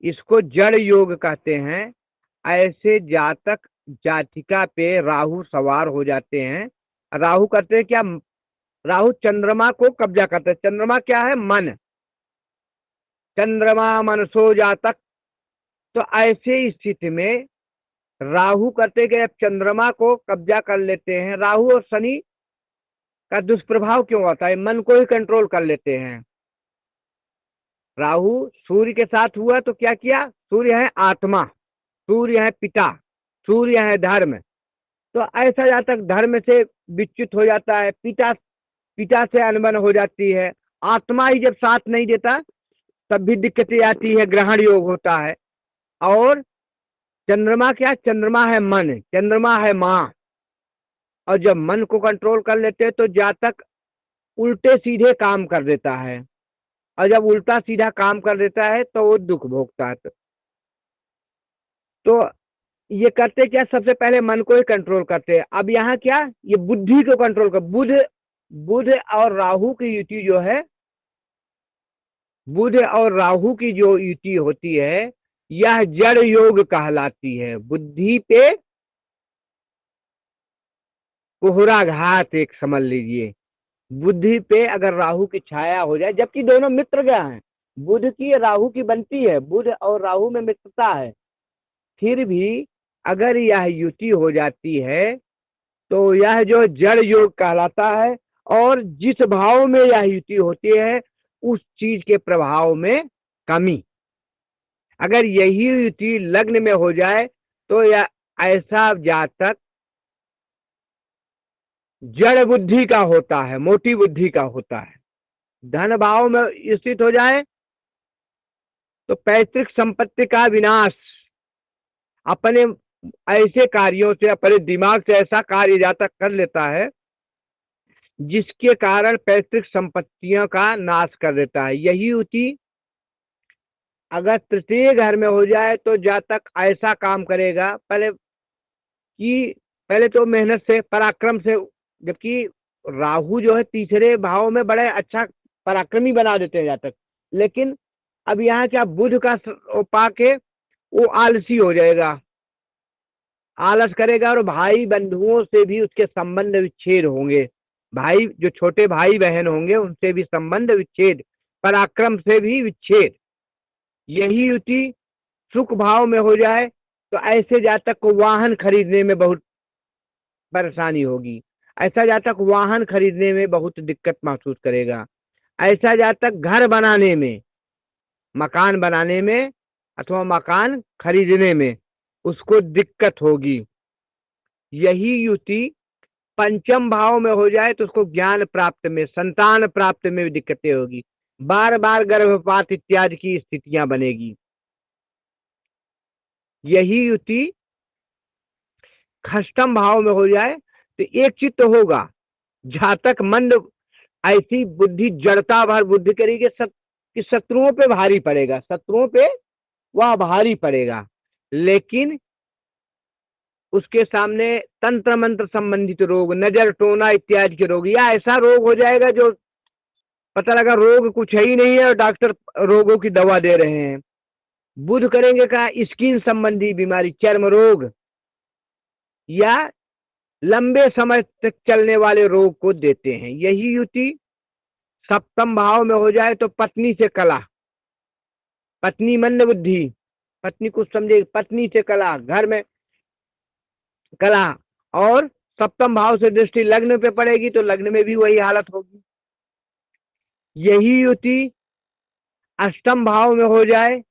S2: इसको जड़ योग कहते हैं। ऐसे जातक जातिका पे राहु सवार हो जाते हैं। राहु करते हैं क्या, राहु चंद्रमा को कब्जा करते हैं। चंद्रमा क्या है, मन, चंद्रमा मनसो जातक। तो ऐसे स्थिति में राहु करते कि चंद्रमा को कब्जा कर लेते हैं। राहु और शनि का दुष्प्रभाव क्यों होता है, मन को ही कंट्रोल कर लेते हैं। राहु सूर्य के साथ हुआ तो क्या किया, सूर्य है आत्मा, सूर्य है पिता, सूर्य है धर्म। तो ऐसा जातक धर्म से विच्युत हो जाता है, पिता से अनबन हो जाती है। आत्मा ही जब साथ नहीं देता तब भी दिक्कतें आती है, ग्रहण योग होता है। और चंद्रमा क्या, चंद्रमा है मन, चंद्रमा है माँ। और जब मन को कंट्रोल कर लेते हैं तो जातक उल्टे सीधे काम कर देता है। और जब उल्टा सीधा काम कर देता है तो वो दुख भोगता है। तो ये करते क्या, सबसे पहले मन को ही कंट्रोल करते हैं। अब यहाँ क्या, ये बुद्धि को कंट्रोल कर। बुध और राहु की युति जो है, बुध और राहु की जो युति होती है यह जड़ योग कहलाती है। बुद्धि पे कोहराघात एक समझ लीजिए। बुद्धि पे अगर राहु की छाया हो जाए, जबकि दोनों मित्र ग्रह हैं, बुध की राहु की बनती है, बुध और राहु में मित्रता है, फिर भी अगर यह युति हो जाती है तो यह जो जड़ योग कहलाता है। और जिस भाव में यह युति होती है उस चीज के प्रभाव में कमी। अगर यही युति लग्न में हो जाए तो यह ऐसा जातक जड़ बुद्धि का होता है, मोटी बुद्धि का होता है। धन भाव में स्थित हो जाए तो पैतृक संपत्ति का विनाश, अपने ऐसे कार्यों से, अपने दिमाग से ऐसा कार्य जातक कर लेता है जिसके कारण पैतृक संपत्तियों का नाश कर देता है। यही युति अगर तृतीय घर में हो जाए तो जातक ऐसा काम करेगा, पहले तो मेहनत से, पराक्रम से, जबकि राहु जो है तीसरे भाव में बड़े अच्छा पराक्रमी बना देते हैं जातक। लेकिन अब यहाँ क्या, बुध का पाके वो आलसी हो जाएगा, आलस करेगा और भाई बंधुओं से भी उसके संबंध विच्छेद होंगे। भाई जो छोटे भाई बहन होंगे उनसे भी संबंध विच्छेद, पराक्रम से भी विच्छेद। यही युति सुख भाव में हो जाए तो ऐसे जातक को वाहन खरीदने में बहुत परेशानी होगी, ऐसा जातक वाहन खरीदने में बहुत दिक्कत महसूस करेगा, ऐसा जातक घर बनाने में, मकान बनाने में अथवा मकान खरीदने में उसको दिक्कत होगी। यही युति पंचम भाव में हो जाए तो उसको ज्ञान प्राप्त में, संतान प्राप्त में भी दिक्कतें होगी, बार बार गर्भपात इत्यादि की स्थितियां बनेगी। यही युति षष्ठम भाव में हो जाए तो एक चित्त होगा, जातक मंद ऐसी बुद्धि जड़ता भर बुद्धि करेगी कि शत्रुओं पे भारी पड़ेगा, शत्रुओं पे वह भारी पड़ेगा, लेकिन उसके सामने तंत्र मंत्र संबंधित रोग, नजर टोना इत्यादि के रोग, या ऐसा रोग हो जाएगा जो पता लगा रोग कुछ है ही नहीं है और डॉक्टर रोगों की दवा दे रहे हैं। बुध करेंगे का स्किन संबंधी बीमारी, चर्म रोग या लंबे समय तक चलने वाले रोग को देते हैं। यही युति सप्तम भाव में हो जाए तो पत्नी से कला, पत्नी मंद बुद्धि, पत्नी कुछ समझे, पत्नी से कला, घर में कला, और सप्तम भाव से दृष्टि लग्न पे पड़ेगी तो लग्न में भी वही हालत होगी। यही युति अष्टम भाव में हो जाए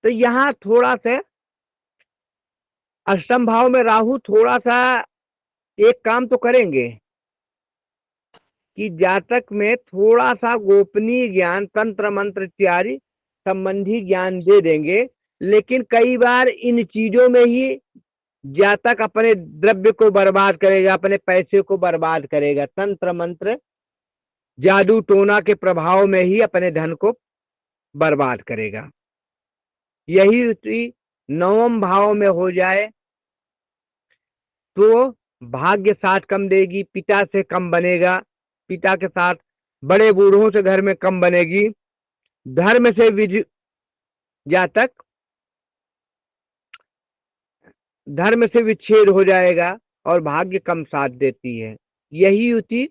S2: तो यहाँ थोड़ा सा अष्टम भाव में राहु थोड़ा सा एक काम तो करेंगे कि जातक में थोड़ा सा गोपनीय ज्ञान, तंत्र मंत्र इत्यादि संबंधी ज्ञान दे देंगे, लेकिन कई बार इन चीजों में ही जातक अपने द्रव्य को बर्बाद करेगा, अपने पैसे को बर्बाद करेगा, तंत्र मंत्र जादू टोना के प्रभाव में ही अपने धन को बर्बाद करेगा। यही नवम भाव में हो जाए तो भाग्य साथ कम देगी, पिता से कम बनेगा, पिता के साथ बड़े बूढ़ों से घर में कम बनेगी, धर्म से जातक धर्म से विच्छेद हो जाएगा और भाग्य कम साथ देती है। यही युति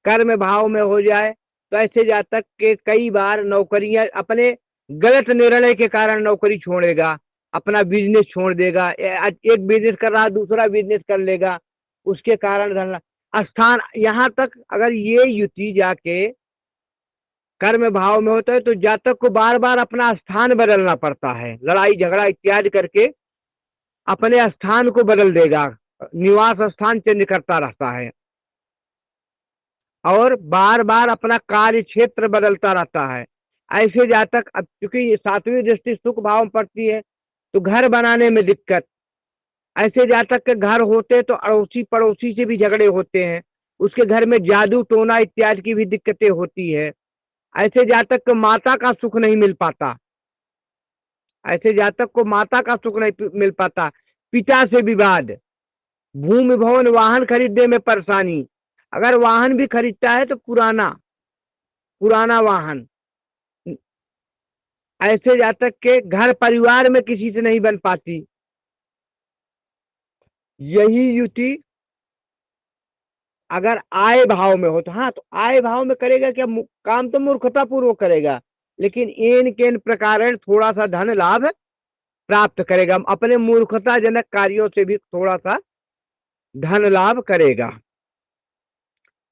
S2: कर्म भाव में हो जाए तो ऐसे जातक के कई बार नौकरियां अपने गलत निर्णय के कारण नौकरी छोड़ेगा, अपना बिजनेस छोड़ देगा, एक बिजनेस कर रहा दूसरा बिजनेस कर लेगा, उसके कारण धन स्थान, यहाँ तक अगर ये युति जाके कर्म भाव में होता है तो जातक को बार बार अपना स्थान बदलना पड़ता है, लड़ाई झगड़ा इत्यादि करके अपने स्थान को बदल देगा, निवास स्थान चेंज करता रहता है और बार बार अपना कार्य क्षेत्र बदलता रहता है। ऐसे जातक, अब क्योंकि सातवीं दृष्टि सुख भाव में पड़ती है तो घर बनाने में दिक्कत, ऐसे जातक के घर होते तो अड़ोसी पड़ोसी से भी झगड़े होते हैं, उसके घर में जादू टोना इत्यादि की भी दिक्कतें होती है। ऐसे जातक को माता का सुख नहीं मिल पाता, ऐसे जातक को माता का सुख नहीं मिल पाता, पिता से विवाद, भूमि भवन वाहन खरीदने में परेशानी, अगर वाहन भी खरीदता है तो पुराना वाहन, ऐसे जातक के घर परिवार में किसी से नहीं बन पाती। यही युति अगर आय भाव में हो तो हाँ, तो आय भाव में करेगा क्या, काम तो मूर्खता पूर्वक करेगा, लेकिन एन केन प्रकार थोड़ा सा धन लाभ प्राप्त करेगा, अपने मूर्खता जनक कार्यों से भी थोड़ा सा धन लाभ करेगा।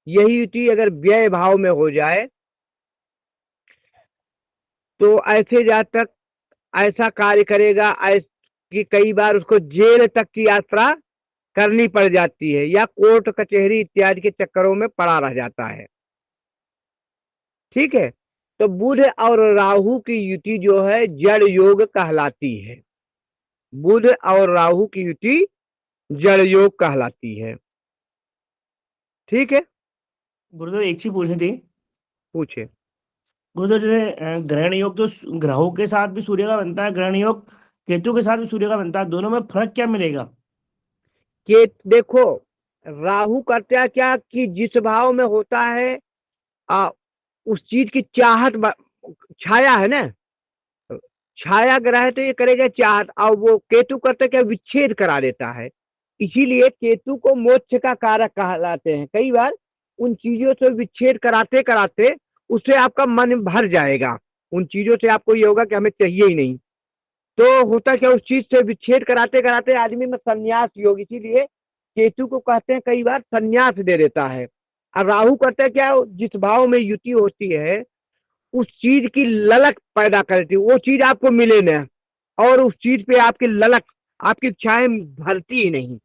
S2: यही युति अगर व्यय भाव में हो जाए तो ऐसे जातक ऐसा कार्य करेगा कि कई बार उसको जेल तक की यात्रा करनी पड़ जाती है या कोर्ट कचहरी इत्यादि के चक्करों में पड़ा रह जाता है। ठीक है, तो बुध और राहु की युति जो है जड़ योग कहलाती है, बुध और राहु की युति जड़ योग कहलाती है। ठीक है
S3: गुरुदेव, एक चीज पूछनी थी।
S2: पूछे
S3: गुरुदेव, जैसे ग्रहण योग तो ग्रहों के साथ भी सूर्य का बनता है, ग्रहण योग केतु के साथ भी सूर्य का बनता है, दोनों में फर्क क्या मिलेगा?
S2: कि देखो राहु करता है क्या कि जिस भाव में होता है उस चीज की चाहत, छाया है ना, छाया ग्रह है तो ये करेगा चाहत, और वो केतु करते क्या विच्छेद करा देता है, इसीलिए केतु को मोक्ष का कारक कहलाते हैं। कई बार उन चीजों से विच्छेद कराते कराते उससे आपका मन भर जाएगा, उन चीजों से आपको ये होगा कि हमें चाहिए ही नहीं। तो होता क्या, उस चीज से विच्छेद कराते कराते आदमी में संन्यास योग, इसीलिए केतु को कहते हैं कई बार संन्यास दे देता है। और राहु करता है क्या, जिस भाव में युति होती है उस चीज की ललक पैदा करती है, वो चीज आपको मिले ना, और उस चीज पे आपकी ललक, आपकी इच्छाएं भरती ही नहीं,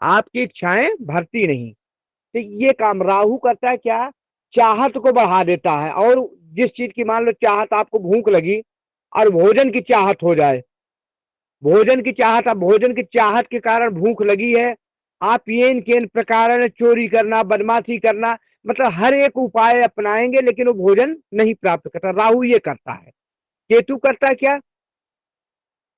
S2: आपकी इच्छाएं भरती नहीं। तो ये काम राहु करता है क्या, चाहत को बढ़ा देता है। और जिस चीज की मान लो चाहत, आपको भूख लगी और भोजन की चाहत हो जाए, भोजन की चाहत, अब भोजन की चाहत के कारण भूख लगी है, आप येन केन प्रकार चोरी करना, बदमाशी करना, मतलब हर एक उपाय अपनाएंगे लेकिन वो भोजन नहीं प्राप्त करता। राहु ये करता है। केतु करता है क्या,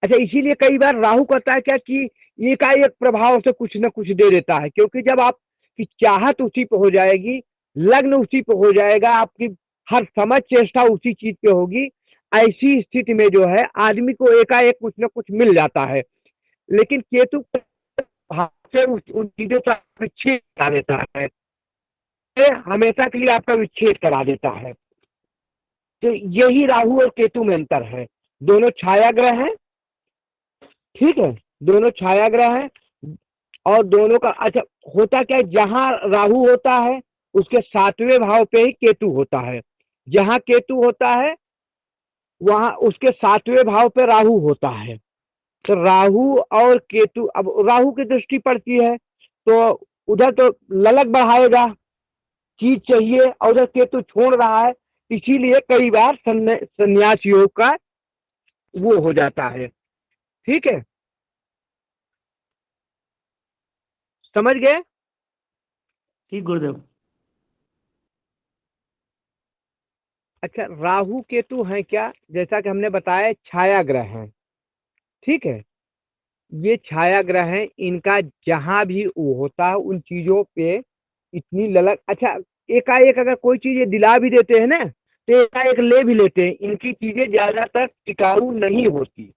S2: अच्छा इसीलिए कई बार राहु करता है क्या कि एकाएक प्रभाव से कुछ न कुछ दे देता है, क्योंकि जब आपकी चाहत उसी पे हो जाएगी, लग्न उसी पे हो जाएगा, आपकी हर समय चेष्टा उसी चीज पे होगी, ऐसी स्थिति में जो है आदमी को एकाएक कुछ न कुछ मिल जाता है। लेकिन केतु से उन चीजों का विच्छेद करा देता है, हमेशा के लिए आपका विच्छेद करा देता है। तो यही राहु और केतु में अंतर है। दोनों छाया ग्रह हैं, ठीक है, दोनों छाया ग्रह हैं, और दोनों का अच्छा होता क्या है, जहां राहु होता है उसके 7वें भाव पे ही केतु होता है, जहां केतु होता है वहां उसके 7वें भाव पे राहु होता है। तो राहु और केतु, अब राहु की दृष्टि पड़ती है तो उधर तो ललक बढ़ाएगा, चीज चाहिए, और उधर केतु छोड़ रहा है, इसीलिए कई बार संन्यास योग का वो हो जाता है। ठीक है, समझ गए?
S3: ठीक गुरुदेव।
S2: अच्छा, राहु केतु हैं क्या, जैसा कि हमने बताया छाया ग्रह हैं, ठीक है, ये छाया ग्रह हैं, इनका जहां भी वो होता है उन चीजों पे इतनी ललक, अच्छा एकाएक अगर कोई चीज ये दिला भी देते हैं ना तो एकाएक ले भी लेते हैं, इनकी चीजें ज्यादातर टिकाऊ नहीं होती,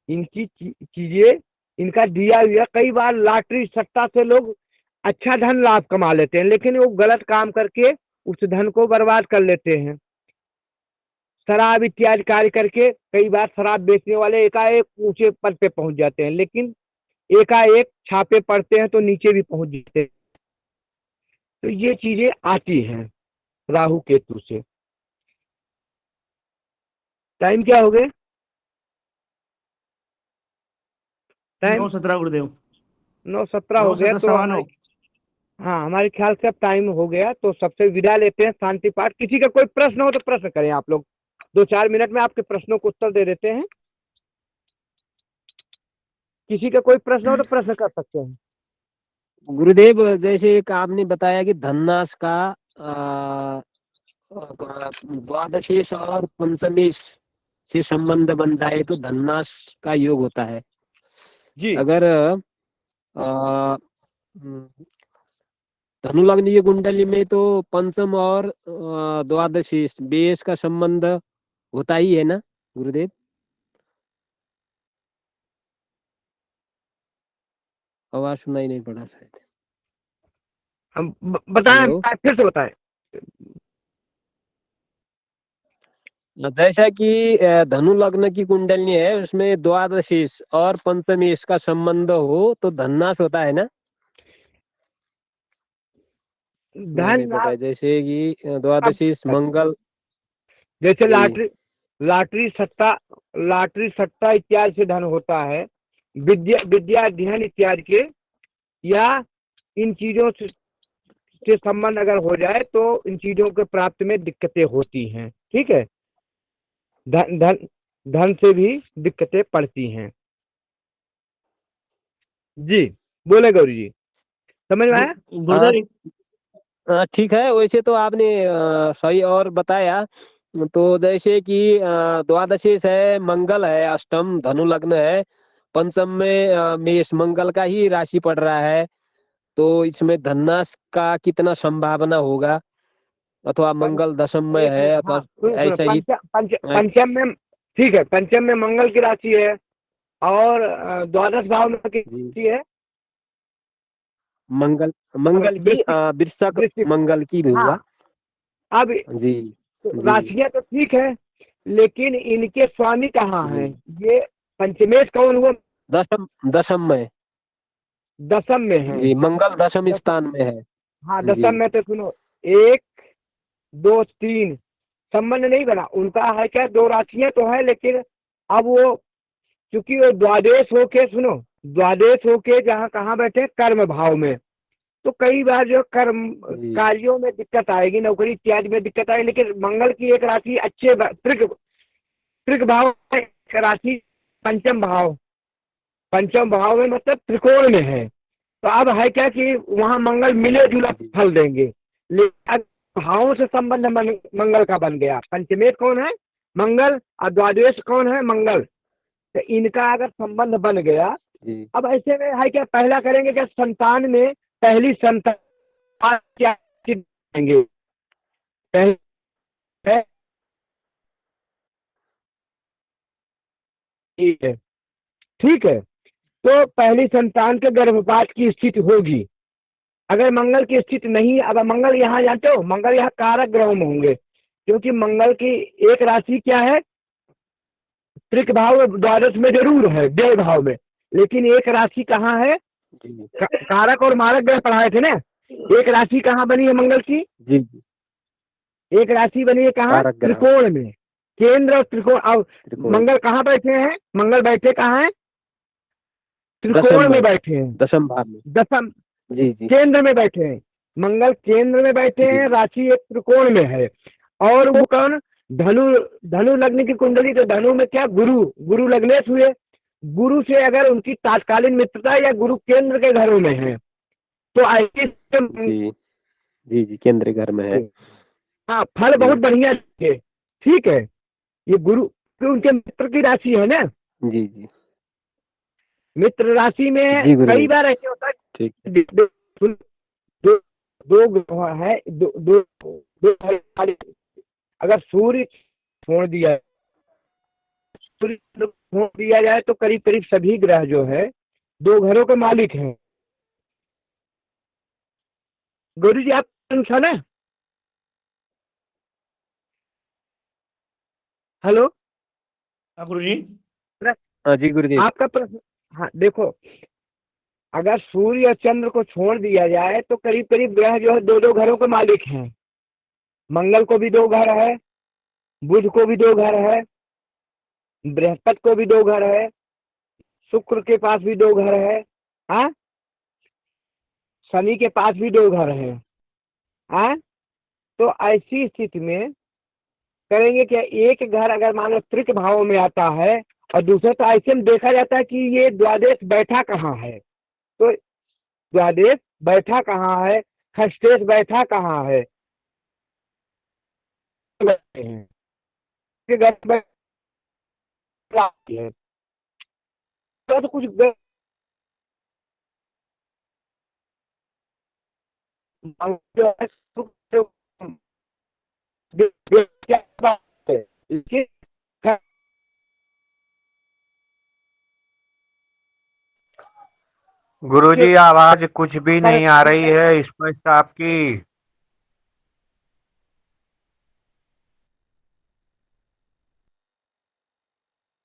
S2: इनकी चीजें, इनका दिया हुआ, कई बार लॉटरी सट्टा से लोग अच्छा धन लाभ कमा लेते हैं, लेकिन वो गलत काम करके उस धन को बर्बाद कर लेते हैं। शराब इत्यादि कार्य करके कई बार शराब बेचने वाले एकाएक ऊंचे पद पे पहुंच जाते हैं, लेकिन एकाएक छापे पड़ते हैं तो नीचे भी पहुंच जाते हैं। तो ये चीजें आती हैं राहु केतु से। टाइम क्या हो गए? टाइम
S3: 9:17 गुरुदेव।
S2: 9:17 हो गया,
S3: 9:17
S2: तो
S3: सवा 9।
S2: हाँ हमारे ख्याल से अब टाइम हो गया, तो सबसे विदा लेते हैं शांति पाठ। किसी का कोई प्रश्न हो तो प्रश्न करें आप लोग, 2-4 मिनट में आपके प्रश्नों को उत्तर दे देते हैं। किसी का कोई प्रश्न हो तो प्रश्न कर सकते हैं।
S5: गुरुदेव, जैसे एक आपने बताया कि धन्नाश का द्वादशेश और पंचमेश से संबंध बन जाए तो धन्नाश का योग होता है
S2: जी,
S5: अगर धनु लग्न की कुंडली में तो पंचम और द्वादशेश बेश का संबंध होता ही है ना गुरुदेव? आवाज सुनाई नहीं पड़ा शायद।
S2: हम बताएं,
S5: हेलो,
S2: फिर से बताएं।
S5: जैसा कि धनु लग्न की कुंडली है उसमें द्वादशीश और पंचमेश का संबंध हो तो धन्नाश होता है ना? नहीं पता है, जैसे कि द्वादशीश मंगल,
S2: जैसे
S5: जी
S2: लाटरी सट्टा इत्यादि से धन होता है, विद्या अध्ययन इत्यादि के, या इन चीजों से संबंध अगर हो जाए तो इन चीजों के प्राप्त में दिक्कतें होती हैं। ठीक है, धन धन धन से भी दिक्कतें पड़ती हैं। जी बोले गौरी जी, समझ में आया?
S3: गुरुदेव
S5: ठीक है। वैसे तो आपने सही और बताया। तो जैसे कि द्वादशीश है, मंगल है, अष्टम धनु लग्न है, पंचम में मेष मंगल का ही राशि पड़ रहा है, तो इसमें धन्नाश का कितना संभावना होगा? अथवा मंगल दशम में है अथवा ऐसा ही
S2: पंचम में, ठीक है, पंचम में मंगल की राशि है और द्वादश भाव में किसकी है?
S5: मंगल की वृश्चिक मंगल की भी हुआ।
S2: अब
S5: जी
S2: राशियां तो ठीक है, लेकिन इनके स्वामी कहाँ
S5: जी।
S2: हैं? ये पंचमेश कौन हुआ?
S5: दशम दशम में।
S2: दशम में है।
S5: जी, मंगल दशम
S2: दशम,
S5: स्थान में है।
S2: हाँ
S5: जी
S2: दशम में। तो सुनो, 1 2 3 संबंध नहीं बना उनका। है क्या, 2 राशियां तो है, लेकिन अब वो चूंकि वो द्वादेश होके, सुनो, द्वादेश होके जहाँ कहाँ बैठे, कर्म भाव में, तो कई बार जो कर्म
S5: जी
S2: कार्यों में दिक्कत आएगी, नौकरी इत्यादि में दिक्कत आएगी। लेकिन मंगल की एक राशि अच्छे त्रिक त्रिक भाव में, एक राशि पंचम भाव, पंचम भाव में मतलब त्रिकोण में है। तो अब है क्या कि वहाँ मंगल मिले जुला
S5: जी
S2: फल देंगे। लेकिन भावों से संबंध मंगल का बन गया। पंचमेश कौन है? मंगल। और द्वादश कौन है? मंगल। तो इनका अगर संबंध बन गया,
S5: जी
S2: अब ऐसे में है क्या, पहला करेंगे क्या, संतान में पहली संतान क्या देंगे? पहले है, ठीक है, ठीक है। तो पहली संतान के गर्भपात की स्थिति होगी। अगर मंगल की स्थिति नहीं, अगर मंगल यहाँ जानते हो, मंगल यहाँ कारक ग्रहों में होंगे, क्योंकि मंगल की एक राशि क्या है, त्रिक भाव द्वादश में जरूर है, देव भाव में, लेकिन एक राशि कहाँ है?
S5: जी
S2: कारक और मारक ग्रह पढ़ाए थे ना। एक राशि कहाँ बनी है मंगल की?
S5: जी जी
S2: एक राशि बनी है कहाँ?
S5: कारक ग्रह
S2: त्रिकोण में। केंद्र और त्रिकोण। अब
S5: त्रिकोण
S2: मंगल कहाँ बैठे हैं? मंगल बैठे कहाँ हैं?
S5: दशम
S2: त्रिकोण में
S5: में,
S2: बैठे हैं।
S5: दशम भाव में।
S2: दशम
S5: जी जी
S2: केंद्र में बैठे हैं। मंगल केंद्र में बैठे
S5: जी
S2: हैं, राशि एक त्रिकोण में है। और वो कौन? धनु। धनु लग्न की कुंडली, तो धनु में क्या, गुरु, गुरु लग्नेश हुए। गुरु से अगर उनकी तात्कालीन मित्रता या गुरु केंद्र के घरों में है, तो ऐसे
S5: जी जी जी केंद्र घर में है।
S2: हाँ फल
S5: जी
S2: बहुत बढ़िया है। ठीक है, ये गुरु तो उनके मित्र की राशि है ना।
S5: जी जी
S2: मित्र राशि में
S5: जी
S2: कई
S5: गुरुदेव,
S2: बार ऐसे होता है,
S5: ठीक है।
S2: दो दो दो ग्रह है, दो दो दो है। अगर सूर्य छोड़ दिया, सूर्य छोड़ दिया जाए, तो करीब करीब सभी ग्रह जो है 2 घरों के मालिक हैं। गुरु जी आप था ना? हेलो,
S3: हाँ गुरु जी।
S5: हाँ जी गुरुदेव।
S2: आपका प्रश्न। हाँ देखो, अगर सूर्य और चंद्र को छोड़ दिया जाए, तो करीब करीब ग्रह जो है 2 2 घरों के मालिक हैं। मंगल को भी 2 घर है, बुध को भी 2 घर है, बृहस्पति को भी 2 घर है, शुक्र के पास भी 2 घर है, हाँ, शनि के पास भी 2 घर है, हाँ। तो ऐसी स्थिति में करेंगे क्या, एक घर अगर मानो त्रिक भाव में आता है, और दूसरा तो ऐसे में देखा जाता है कि ये द्वादश बैठा कहाँ है। तो द्वादश बैठा कहाँ है, खष्टेश बैठा कहाँ है, बैठे हैं के घर बैठा है। तो कुछ जो है, क्या बात है इसकी?
S6: गुरुजी आवाज कुछ भी नहीं आ रही है स्पष्ट आपकी।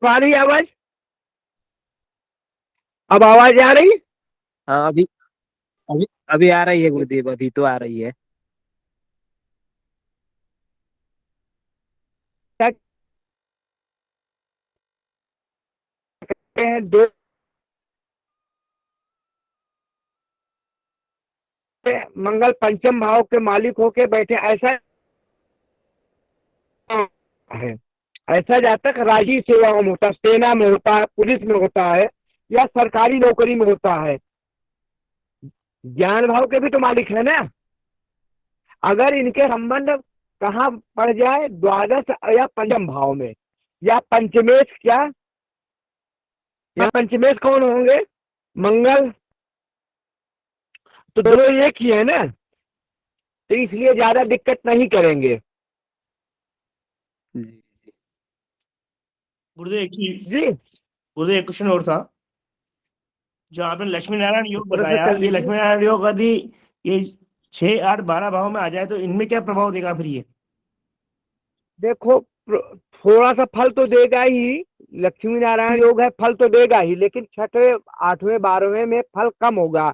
S2: आ रही आवाज? अब आवाज आ रही?
S5: हाँ अभी अभी अभी आ रही है गुरुदेव, अभी तो आ रही है।
S2: हैं दो मंगल पंचम भाव के मालिक होके बैठे, ऐसा है। ऐसा जातक राजी सेवाओं में होता है, सेना में होता है, पुलिस में होता है, या सरकारी नौकरी में होता है। ज्ञान भाव के भी तो मालिक है ना। अगर इनके संबंध कहाँ पड़ जाए, द्वादश या पंचम भाव में, या पंचमेश, क्या या पंचमेश कौन होंगे? मंगल। तो दोनों एक ही है ना, तो इसलिए ज्यादा दिक्कत नहीं करेंगे।
S5: जी जी
S3: गुरुदेव एक ही
S2: जी
S3: गुरुदेव एक क्वेश्चन और था, जो आपने लक्ष्मी नारायण योग
S2: प्रश्न
S3: बताया,
S2: कर
S3: ये
S2: लीजिए।
S3: लक्ष्मी नारायण योग यदि ये 6 8 12 भाव में आ जाए, तो इनमें क्या प्रभाव देगा फिर ये?
S2: देखो, थोड़ा सा फल तो देगा ही, लक्ष्मी नारायण योग है, फल तो देगा ही, लेकिन छठवें 8वें 12वें में फल कम होगा,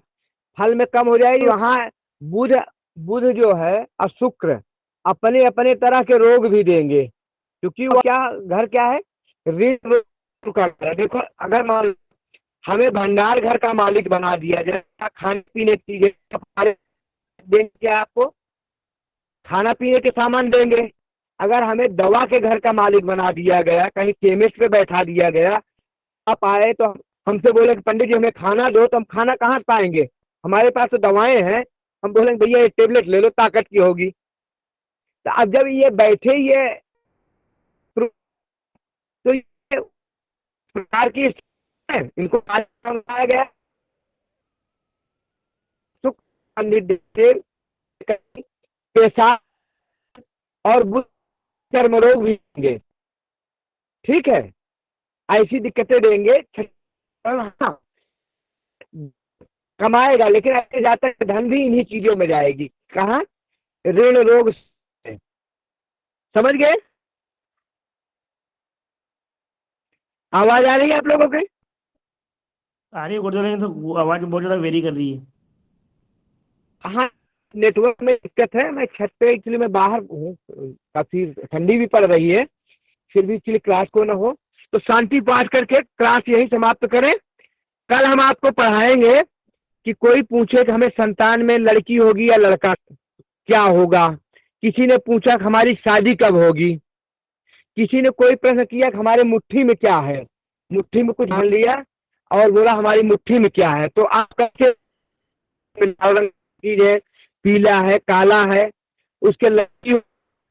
S2: फल में कम हो जाएगी। वहाँ बुध बुध जो है और शुक्र अपने अपने तरह के रोग भी देंगे, क्योंकि वो क्या घर क्या है, ऋण रोग का घर है। देखो अगर मान लो हमें भंडार घर का मालिक बना दिया जाए, खाने पीने की चीजें देंगे, आपको खाना पीने के सामान देंगे। अगर हमें दवा के घर का मालिक बना दिया गया, कहीं केमिस्ट पे बैठा दिया गया, आप आए तो हमसे बोले कि पंडित जी हमें खाना दो, तो हम खाना कहाँ से पाएंगे, हमारे पास तो दवाएं हैं। हम बोलेंगे भैया ये टेबलेट ले लो, ताकत की होगी। तो अब जब ये बैठे ये तो ये प्रकार की है, इनको बनाया गया सुख निर्देश पेशा और बुद्ध चर्म रोग भी देंगे। ठीक है, ऐसी दिक्कतें देंगे। हाँ, कमाएगा, लेकिन ऐसे जाता है धन भी इन्हीं चीजों में जाएगी। कहाँ, ऋण रोग से। समझ गए? आवाज आ रही है आप लोगों की?
S3: आ रही है गुरुद्वारा, लेकिन तो वो आवाज बहुत ज्यादा वेरी कर रही है।
S2: हाँ, नेटवर्क में दिक्कत है। मैं छत पे एक्चुअली मैं बाहर हूँ, काफी ठंडी भी पड़ रही है, फिर भी एक्चुअली क्लास को ना हो तो शांति पाठ करके क्लास यही समाप्त करें। कल हम आपको पढ़ाएंगे कि कोई पूछे कि हमें संतान में लड़की होगी या लड़का, क्या होगा। किसी ने पूछा कि हमारी शादी कब होगी। किसी ने कोई प्रश्न किया कि हमारे मुट्ठी में क्या है, मुट्ठी में कुछ मान लिया और बोला हमारी मुट्ठी में क्या है। तो आप कैसे चीज है, पीला है, काला है, उसके लड़की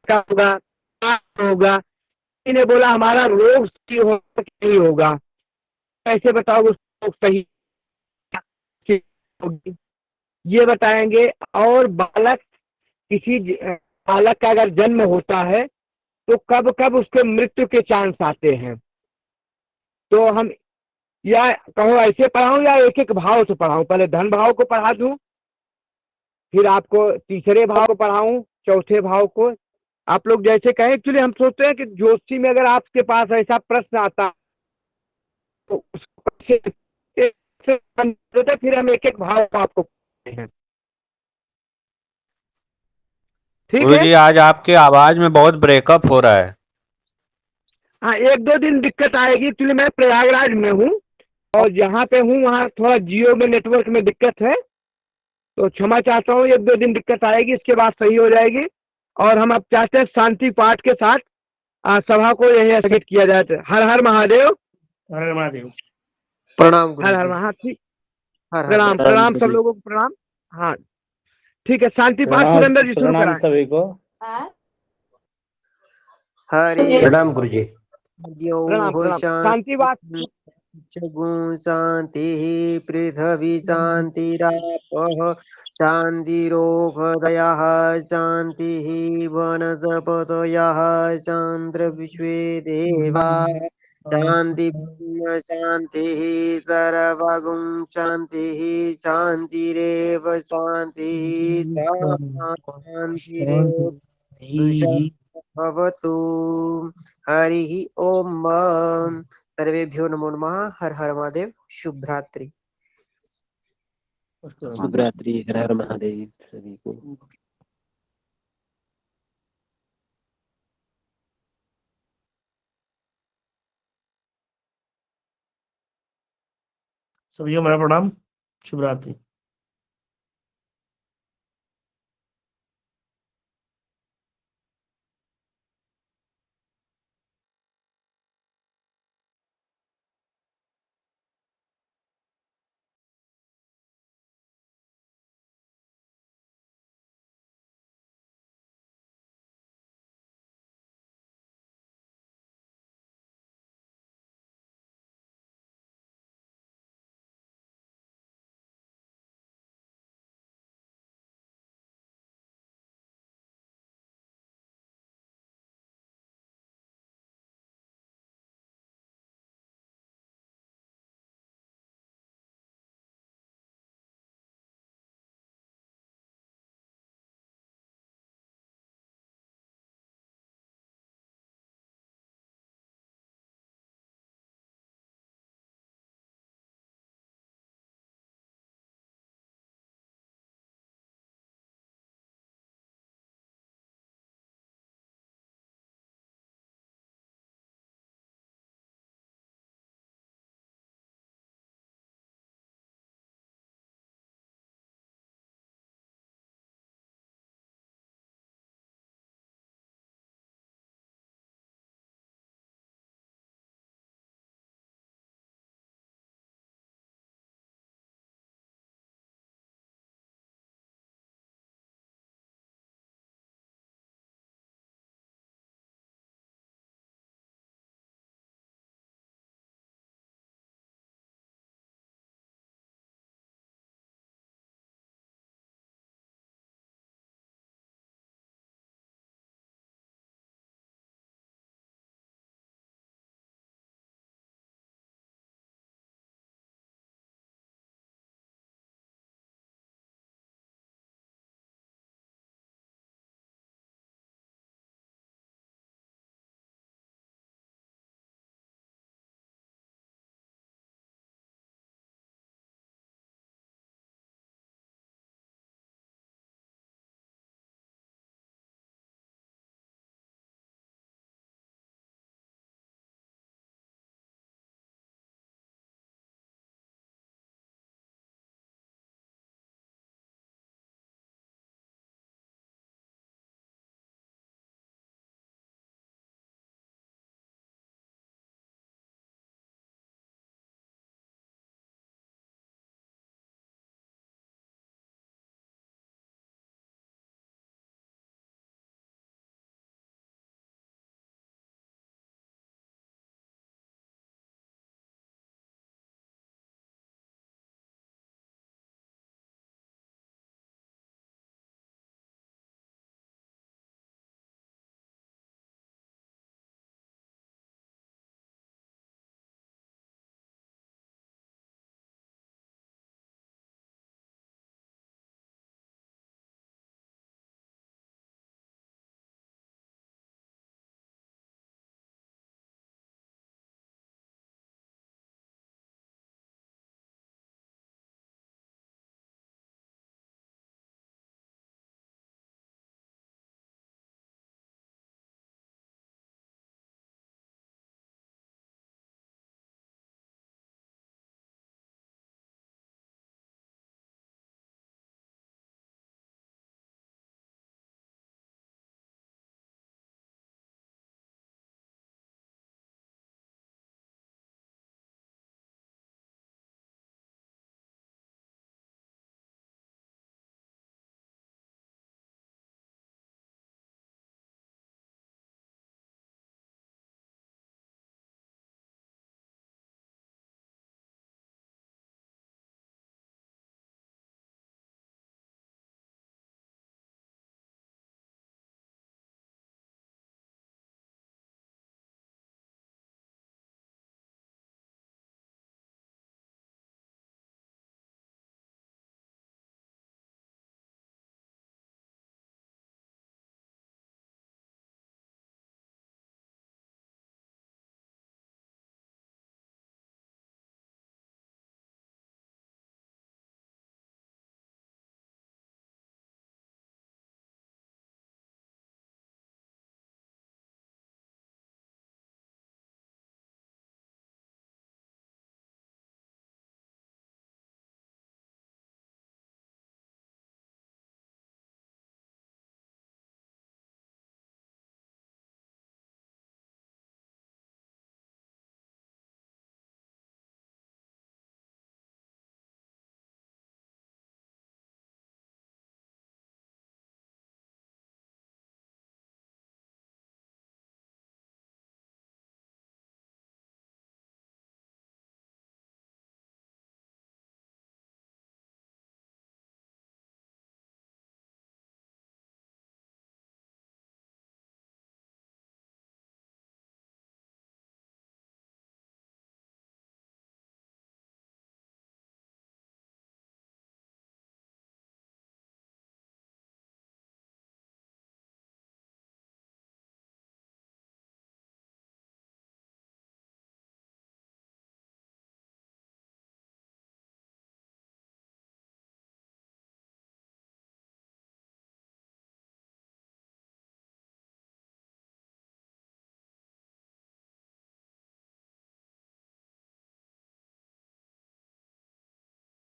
S2: का होगा, क्या होगा। किसी ने बोला हमारा रोग सही होगा कि नहीं होगा, कैसे बताओ उसको सही होगी, ये बताएंगे। और बालक किसी बालक का अगर जन्म होता है तो कब कब उसके मृत्यु के चांस आते हैं। तो हम या कहो ऐसे पढ़ाऊं या एक एक भाव से पढ़ाऊं, पहले धन भाव को पढ़ा दूं, फिर आपको तीसरे भाव को पढ़ाऊं, चौथे भाव को। आप लोग जैसे कहें। एक्चुअली हम सोचते हैं कि ज्योतिषी में अगर आपके पास ऐसा प्रश्न आता तो उसको फिर हम एक एक भाव को आपको पढ़ते हैं। ठीक है।
S6: गुरुजी आज आपकी आवाज में बहुत ब्रेकअप हो रहा है।
S2: हाँ, एक दो दिन दिक्कत आएगी। एक्चुअली मैं प्रयागराज में हूँ और जहाँ पे हूँ वहाँ थोड़ा जियो में नेटवर्क में दिक्कत है, तो क्षमा चाहता हूँ। एक दो दिन दिक्कत आएगी, इसके बाद सही हो जाएगी। और हम अब चाहते हैं शांति पाठ के साथ सभा को यही स्थगित किया जाए। हर हर महादेव।
S3: हर हर महादेव।
S1: प्रणाम
S2: हर हर
S1: गुरुजी।
S2: महा ठीक।
S1: हर हर
S2: प्रणाम
S1: महादेव।
S2: प्रणाम सब लोगों को प्रणाम। हाँ ठीक है, शांति पाठ
S7: प्रणाम
S2: सुरेंद्र जी शुरू
S7: प्रणाम
S2: कराएं।
S7: सभी को।
S1: हरे
S4: प्रणाम गुरुजी।
S2: प्रणाम
S1: हो
S2: प्रणाम शांति पाठ।
S1: गुण शांति पृथ्वी शांतिरापः शांतिरोगदयः शांति वनस्पतयः चंद्र विश्वे देवाः शांति ब्रह्म शांतिः सर्वगुण शांतिः शांतिरेव शांतिः शांतिरेव सुशांति भवतु। हरिः ओम। सर्वेभ्यो नमो नमः। हर हर महादेव। शुभ रात्रि।
S5: शुभ रात्रि। हर हर महादेव सभी को।
S3: सभी को मेरा प्रणाम। शुभ रात्रि।